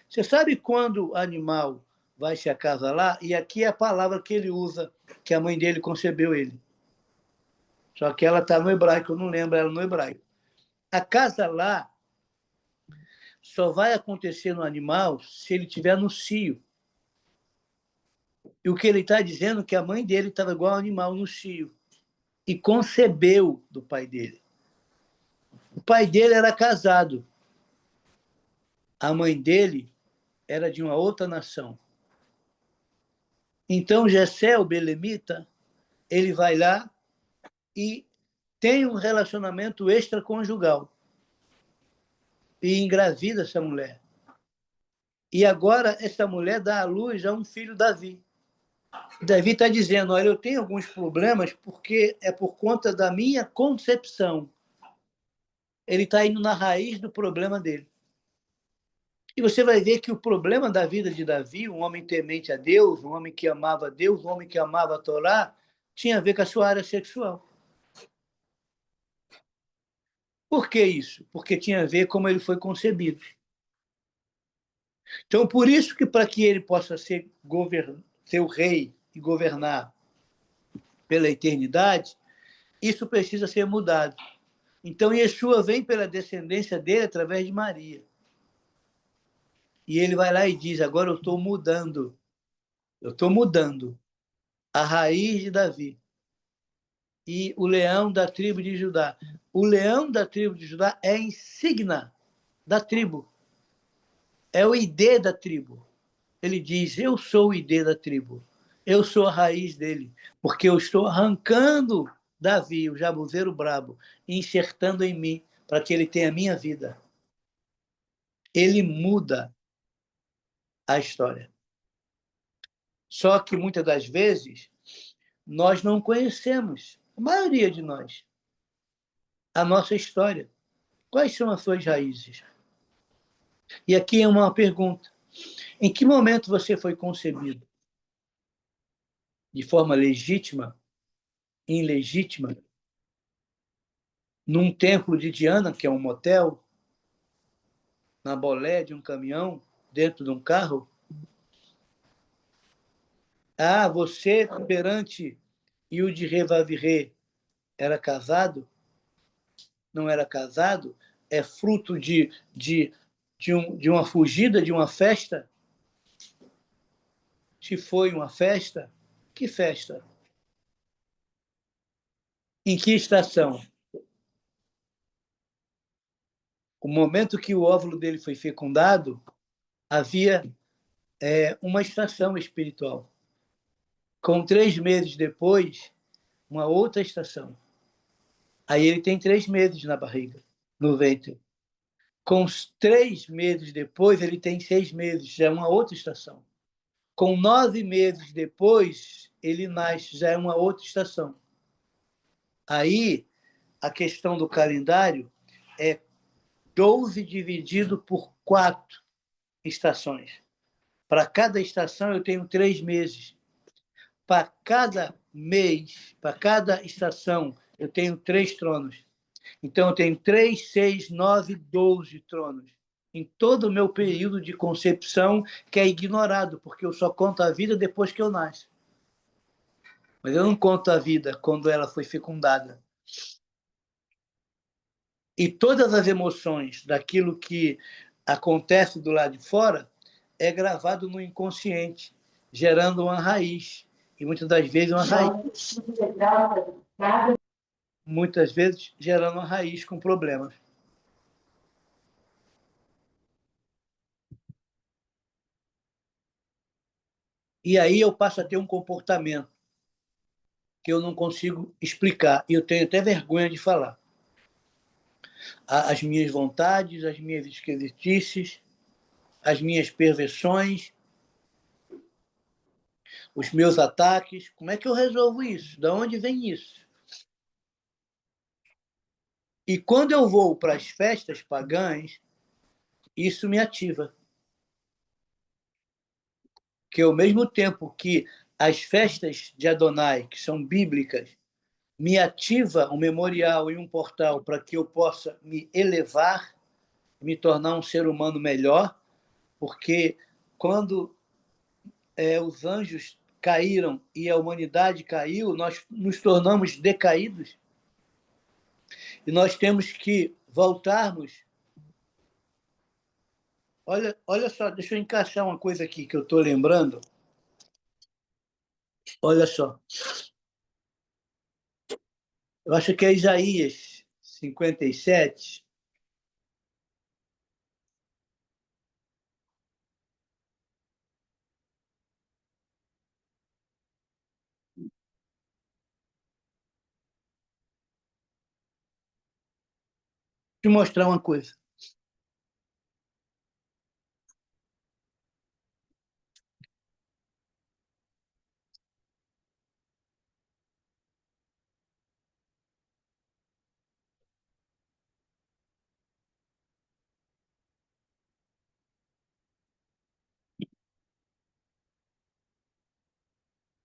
Você sabe quando o animal vai se acasalar? E aqui é a palavra que ele usa, que a mãe dele concebeu ele. Só que ela está no hebraico, eu não lembro ela no hebraico. Acasalar só vai acontecer no animal se ele estiver no cio. E o que ele está dizendo é que a mãe dele estava igual ao animal no cio e concebeu do pai dele. O pai dele era casado. A mãe dele era de uma outra nação. Então, Jessé, o belemita, ele vai lá e tem um relacionamento extraconjugal e engravida essa mulher. E agora essa mulher dá à luz a um filho, Davi. Davi está dizendo, olha, eu tenho alguns problemas porque é por conta da minha concepção. Ele está indo na raiz do problema dele. E você vai ver que o problema da vida de Davi, um homem temente a Deus, um homem que amava Deus, um homem que amava a Torá, tinha a ver com a sua área sexual. Por que isso? Porque tinha a ver como ele foi concebido. Então, por isso que para que ele possa ser o rei e governar pela eternidade, isso precisa ser mudado. Então, Yeshua vem pela descendência dele através de Maria. E ele vai lá e diz, agora eu estou mudando a raiz de Davi e o leão da tribo de Judá. O leão da tribo de Judá é a insígnia da tribo. É o ID da tribo. Ele diz, eu sou o ID da tribo. Eu sou a raiz dele, porque eu estou arrancando Davi, o jabuzeiro brabo, e enxertando em mim, para que ele tenha a minha vida. Ele muda a história. Só que, muitas das vezes, nós não conhecemos, a maioria de nós, a nossa história. Quais são as suas raízes? E aqui é uma pergunta. Em que momento você foi concebido? De forma legítima? Ilegítima? Num templo de Diana, que é um motel? Na bolé de um caminhão? Dentro de um carro? Ah, você, perante Yudi Revavirê, era casado? Não era casado? É fruto de uma fugida, de uma festa? Se foi uma festa, que festa? Em que estação? O momento que o óvulo dele foi fecundado, havia uma estação espiritual. Com 3 meses depois, uma outra estação. Aí ele tem 3 meses na barriga, no ventre. Com 3 meses depois, ele tem 6 meses, já é uma outra estação. Com 9 meses depois, ele nasce, já é uma outra estação. Aí, a questão do calendário é 12 dividido por 4 estações. Para cada estação, eu tenho 3 meses. Para cada mês, para cada estação, eu tenho 3 tronos. Então, eu tenho 3, 6, 9, 12 tronos. Em todo o meu período de concepção, que é ignorado, porque eu só conto a vida depois que eu nasço. Mas eu não conto a vida quando ela foi fecundada. E todas as emoções daquilo que acontece do lado de fora é gravado no inconsciente, gerando uma raiz. E muitas das vezes uma raiz. Muitas vezes gerando uma raiz com problemas. E aí eu passo a ter um comportamento que eu não consigo explicar. E eu tenho até vergonha de falar. As minhas vontades, as minhas esquisitices, as minhas perversões, os meus ataques. Como é que eu resolvo isso? De onde vem isso? E quando eu vou para as festas pagãs, isso me ativa. Que ao mesmo tempo que as festas de Adonai, que são bíblicas, me ativa um memorial e um portal para que eu possa me elevar, me tornar um ser humano melhor, porque quando os anjos caíram e a humanidade caiu, nós nos tornamos decaídos e nós temos que voltarmos. Olha só, deixa eu encaixar uma coisa aqui que eu estou lembrando. Olha só, eu acho que é Isaías 57. Deixa eu mostrar uma coisa.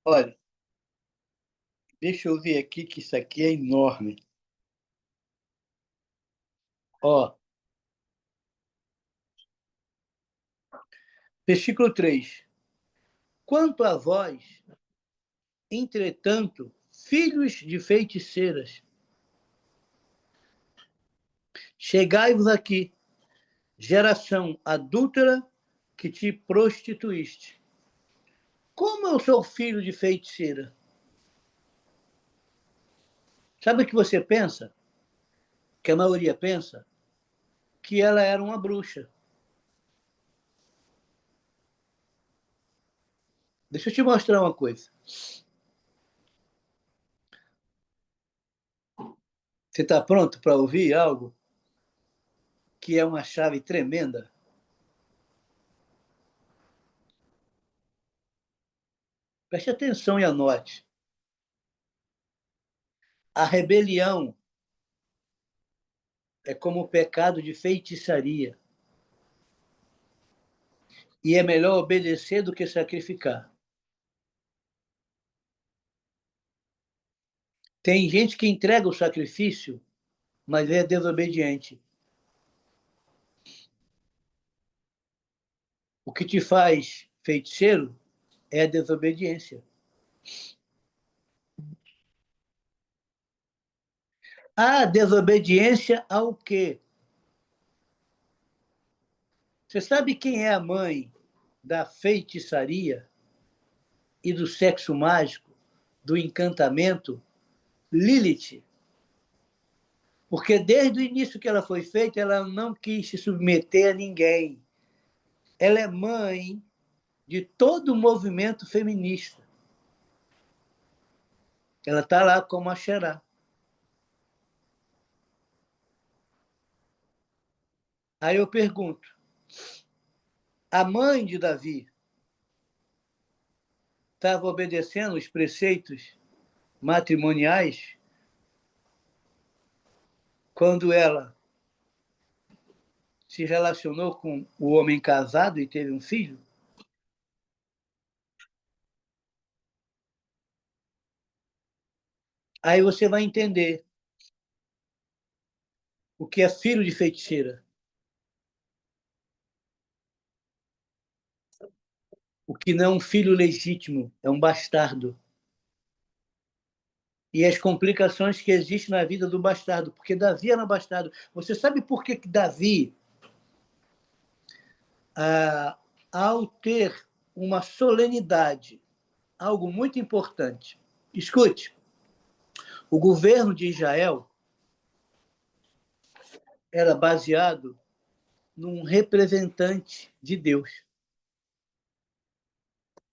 Olha, deixa eu ver aqui que isso aqui é enorme. Ó, versículo 3. Quanto a vós, entretanto, filhos de feiticeiras, chegai-vos aqui, geração adúltera que te prostituíste. Como eu sou filho de feiticeira? Sabe o que você pensa? Que a maioria pensa? Que ela era uma bruxa. Deixa eu te mostrar uma coisa. Você está pronto para ouvir algo que é uma chave tremenda? Preste atenção e anote. A rebelião é como o pecado de feitiçaria. E é melhor obedecer do que sacrificar. Tem gente que entrega o sacrifício, mas é desobediente. O que te faz feiticeiro é a desobediência. A desobediência ao quê? Você sabe quem é a mãe da feitiçaria e do sexo mágico, do encantamento? Lilith. Porque desde o início que ela foi feita, ela não quis se submeter a ninguém. Ela é mãe de todo o movimento feminista. Ela está lá como a Xerá. Aí eu pergunto, a mãe de Davi estava obedecendo os preceitos matrimoniais quando ela se relacionou com o homem casado e teve um filho? Aí você vai entender o que é filho de feiticeira, o que não é um filho legítimo, é um bastardo. E as complicações que existem na vida do bastardo, porque Davi era bastardo. Você sabe por que Davi, ao ter uma solenidade, algo muito importante? Escute, o governo de Israel era baseado num representante de Deus.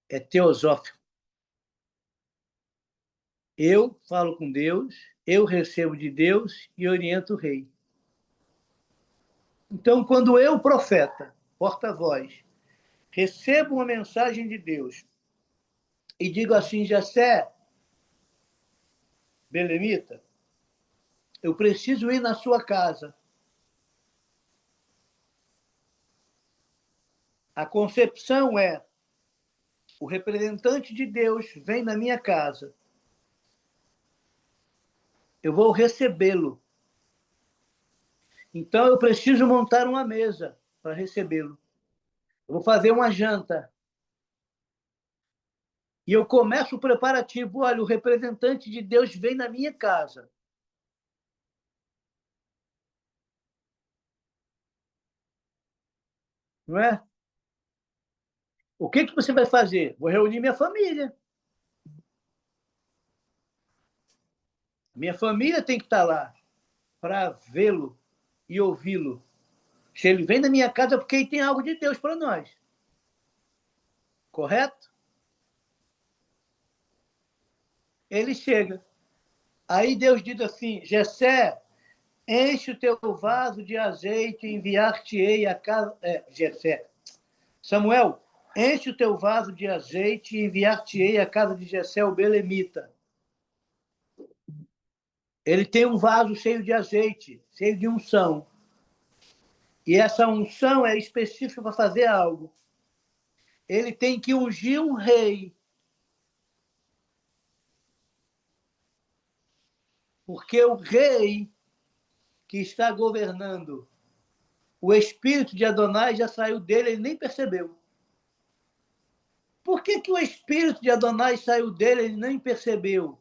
É teosófico. Eu falo com Deus, eu recebo de Deus e oriento o rei. Então, quando eu, profeta, porta-voz, recebo uma mensagem de Deus e digo assim, Jessé, belemita, eu preciso ir na sua casa. A concepção é, o representante de Deus vem na minha casa, eu vou recebê-lo. Então, eu preciso montar uma mesa para recebê-lo. Eu vou fazer uma janta. E eu começo o preparativo. Olha, o representante de Deus vem na minha casa. Não é? O que você vai fazer? Vou reunir minha família. Minha família tem que estar lá para vê-lo e ouvi-lo. Se ele vem na minha casa é porque ele tem algo de Deus para nós. Correto? Ele chega. Aí Deus diz assim, Jessé, enche o teu vaso de azeite e enviar-te-ei a casa... Jessé. Samuel, enche o teu vaso de azeite e enviar-te-ei à casa de Jessé, o belemita. Ele tem um vaso cheio de azeite, cheio de unção. E essa unção é específica para fazer algo. Ele tem que ungir um rei. Porque o rei que está governando, o espírito de Adonai já saiu dele, ele nem percebeu. Por que o espírito de Adonai saiu dele, ele nem percebeu?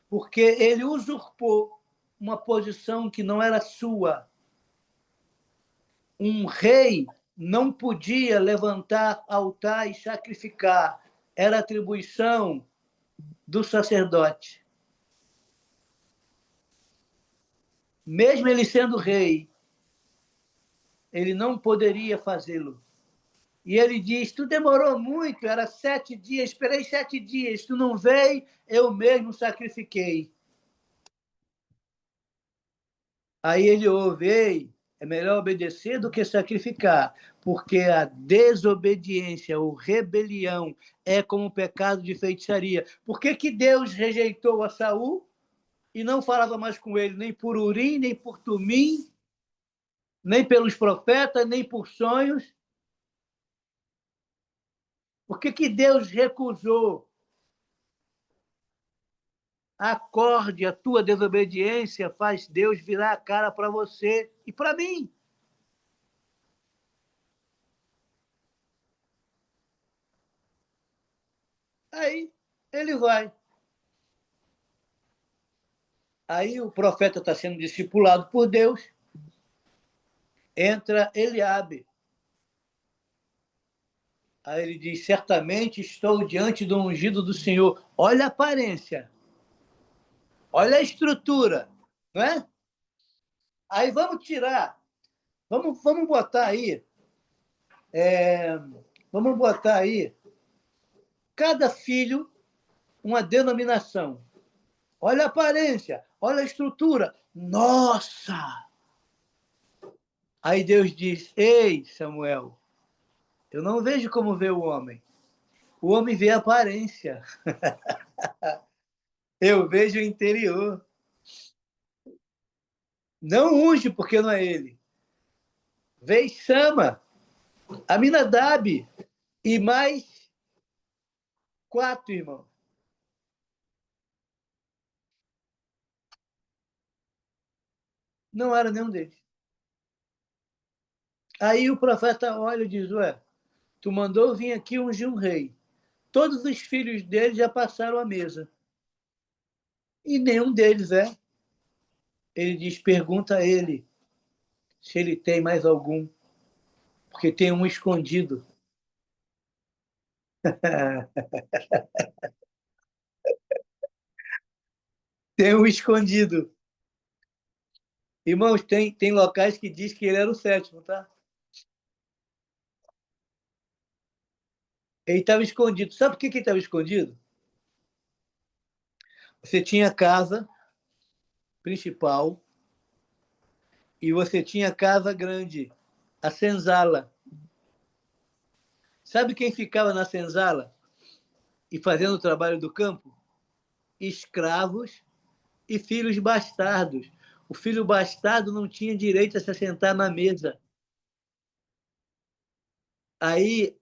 Porque ele usurpou uma posição que não era sua. Um rei não podia levantar altar e sacrificar. Era atribuição do sacerdote. Mesmo ele sendo rei, ele não poderia fazê-lo. E ele diz, tu demorou muito, era 7 dias, esperei 7 dias, tu não veio, eu mesmo sacrifiquei. Aí ele ouve, ei, é melhor obedecer do que sacrificar, porque a desobediência ou rebelião é como o pecado de feitiçaria. Por que Deus rejeitou a Saul e não falava mais com ele, nem por Urim, nem por Tumim, nem pelos profetas, nem por sonhos? Por que Deus recusou? Acorde, a tua desobediência faz Deus virar a cara para você e para mim. Aí ele vai. Aí o profeta está sendo discipulado por Deus. Entra Eliabe. Aí ele diz, certamente estou diante do ungido do Senhor. Olha a aparência. Olha a estrutura. Não é? Aí vamos tirar. Vamos botar aí. Vamos botar aí. Cada filho, uma denominação. Olha a aparência. Olha a estrutura. Nossa! Aí Deus diz, ei, Samuel, eu não vejo como vê o homem. O homem vê a aparência. Eu vejo o interior. Não unge, porque não é ele. Vem e chama Aminadab e mais 4, irmão. Não era nenhum deles. Aí o profeta olha e diz, ué, tu mandou vir aqui ungir um rei. Todos os filhos dele já passaram a mesa. E nenhum deles é. Ele diz, pergunta a ele se ele tem mais algum, porque tem um escondido. Tem um escondido. Irmãos, tem locais que diz que ele era o sétimo, tá? Ele estava escondido. Sabe por que ele estava escondido? Você tinha a casa principal e você tinha a casa grande, a senzala. Sabe quem ficava na senzala e fazendo o trabalho do campo? Escravos e filhos bastardos. O filho bastardo não tinha direito a se sentar na mesa. Aí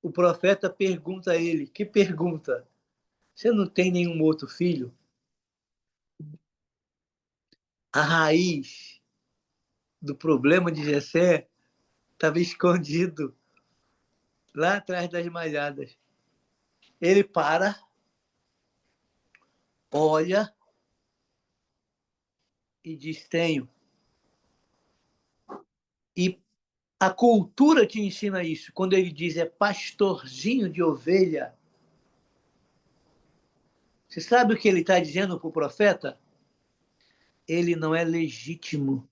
o profeta pergunta a ele, que pergunta? Você não tem nenhum outro filho? A raiz do problema de Jessé estava escondido lá atrás das malhadas. Ele para, olha e diz: tenho. E a cultura te ensina isso. Quando ele diz é pastorzinho de ovelha, você sabe o que ele está dizendo para o profeta? Ele não é legítimo.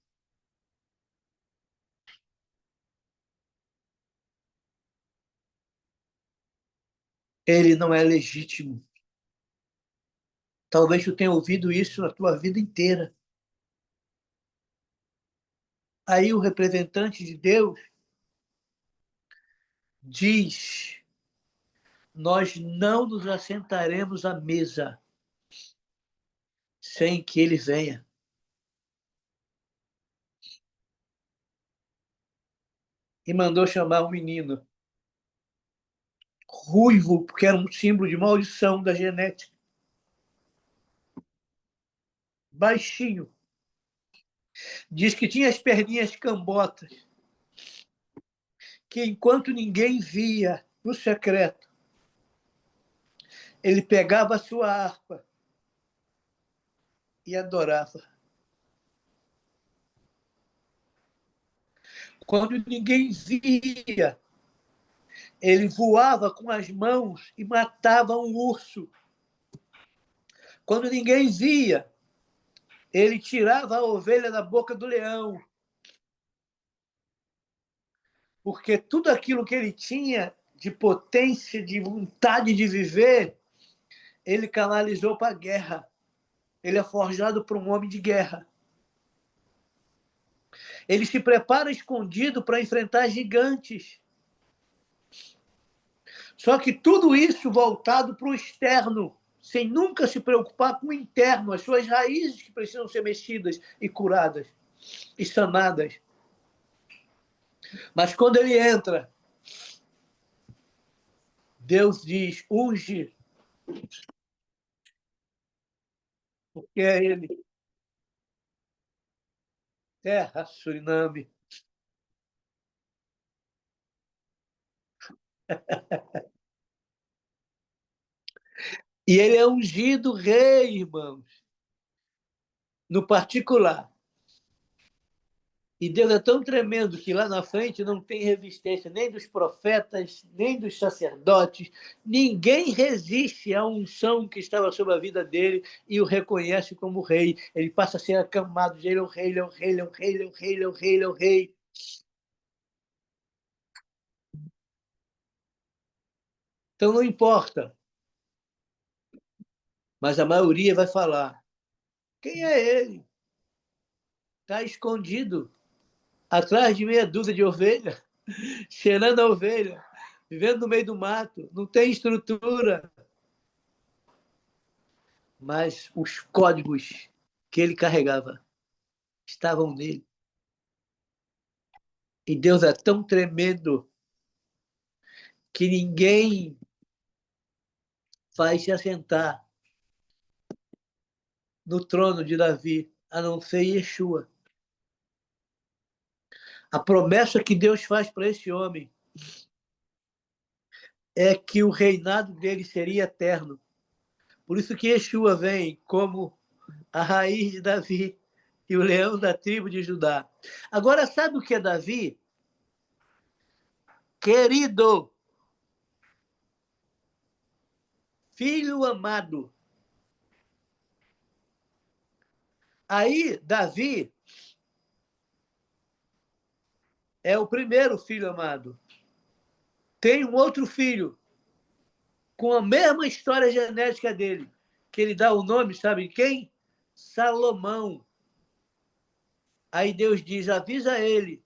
Ele não é legítimo. Talvez tu tenha ouvido isso na tua vida inteira. Aí o representante de Deus diz: nós não nos assentaremos à mesa sem que ele venha. E mandou chamar um menino ruivo, porque era um símbolo de maldição da genética. Baixinho. Diz que tinha as perninhas cambotas, que enquanto ninguém via no secreto, ele pegava a sua harpa e adorava. Quando ninguém via, ele voava com as mãos e matava um urso. Quando ninguém via, ele tirava a ovelha da boca do leão. Porque tudo aquilo que ele tinha de potência, de vontade de viver, ele canalizou para a guerra. Ele é forjado para um homem de guerra. Ele se prepara escondido para enfrentar gigantes. Só que tudo isso voltado para o externo, sem nunca se preocupar com o interno, as suas raízes que precisam ser mexidas e curadas e sanadas. Mas quando ele entra, Deus diz: unge, porque é ele. Terra, Suriname. E ele é ungido rei, irmãos, no particular. E Deus é tão tremendo que lá na frente não tem resistência nem dos profetas, nem dos sacerdotes. Ninguém resiste à unção que estava sobre a vida dele e o reconhece como rei. Ele passa a ser aclamado. Ele é o rei, ele é o rei, ele é o rei, ele é o rei, ele é o rei, ele é o rei. Então não importa. Mas a maioria vai falar: quem é ele? Está escondido atrás de meia dúzia de ovelha, cheirando a ovelha, vivendo no meio do mato, não tem estrutura. Mas os códigos que ele carregava estavam nele. E Deus é tão tremendo que ninguém vai se assentar no trono de Davi, a não ser Yeshua. A promessa que Deus faz para esse homem é que o reinado dele seria eterno. Por isso que Yeshua vem como a raiz de Davi e o leão da tribo de Judá. Agora, sabe o que é Davi? Querido, filho amado. Aí, Davi é o primeiro filho amado. Tem um outro filho com a mesma história genética dele, que ele dá o nome, sabe quem? Salomão. Aí Deus diz, avisa ele,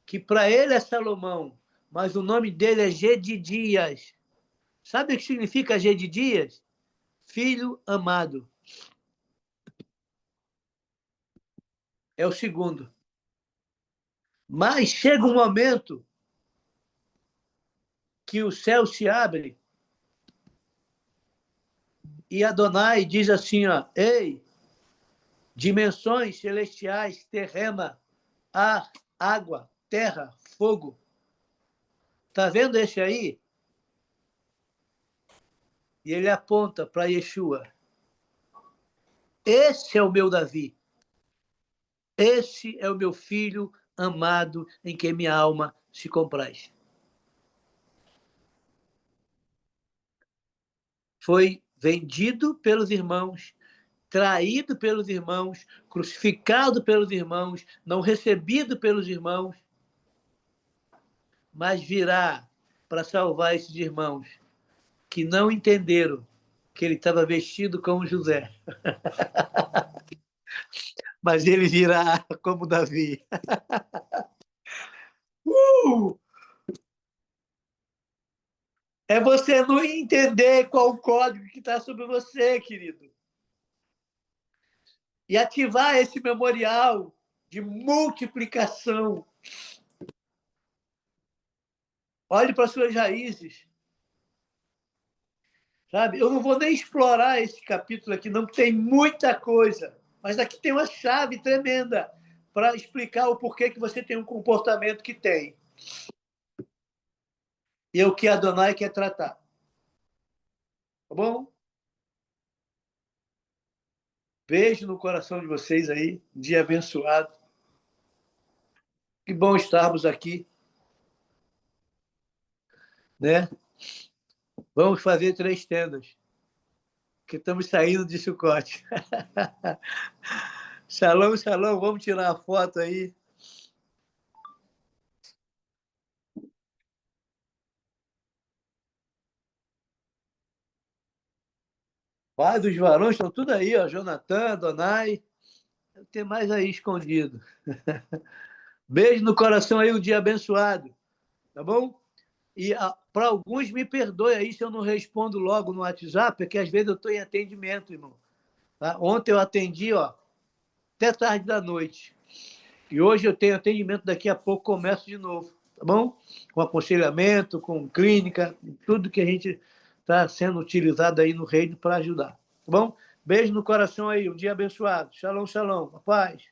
que para ele é Salomão, mas o nome dele é Gedidias. Sabe o que significa Gedidias? Filho amado. É o segundo. Mas chega um momento que o céu se abre e Adonai diz assim, ó, ei, dimensões celestiais, terrena, ar, água, terra, fogo. Tá vendo esse aí? E ele aponta para Yeshua. Esse é o meu Davi. Esse é o meu filho amado em quem minha alma se compraz. Foi vendido pelos irmãos, traído pelos irmãos, crucificado pelos irmãos, não recebido pelos irmãos, mas virá para salvar esses irmãos que não entenderam que ele estava vestido como José. Mas ele virá como Davi. Uh! É você não entender qual o código que está sobre você, querido. E ativar esse memorial de multiplicação. Olhe para suas raízes. Sabe? Eu não vou nem explorar esse capítulo aqui, não, tem muita coisa. Mas aqui tem uma chave tremenda para explicar o porquê que você tem um comportamento que tem. E é o que Adonai quer tratar. Tá bom? Beijo no coração de vocês aí. Dia abençoado. Que bom estarmos aqui. Né? Vamos fazer 3 tendas. Que estamos saindo de Sucote. Shalom, shalom. Vamos tirar a foto aí. Pai dos varões estão tudo aí, ó. Jonathan, Donai. Tem mais aí escondido. Beijo no coração aí, um dia abençoado. Tá bom? E para alguns, me perdoe aí se eu não respondo logo no WhatsApp, porque às vezes eu estou em atendimento, irmão. Tá? Ontem eu atendi, ó, até tarde da noite. E hoje eu tenho atendimento, daqui a pouco começo de novo. Tá bom? Com aconselhamento, com clínica, tudo que a gente está sendo utilizado aí no reino para ajudar. Tá bom? Beijo no coração aí, um dia abençoado. Shalom, shalom. A paz.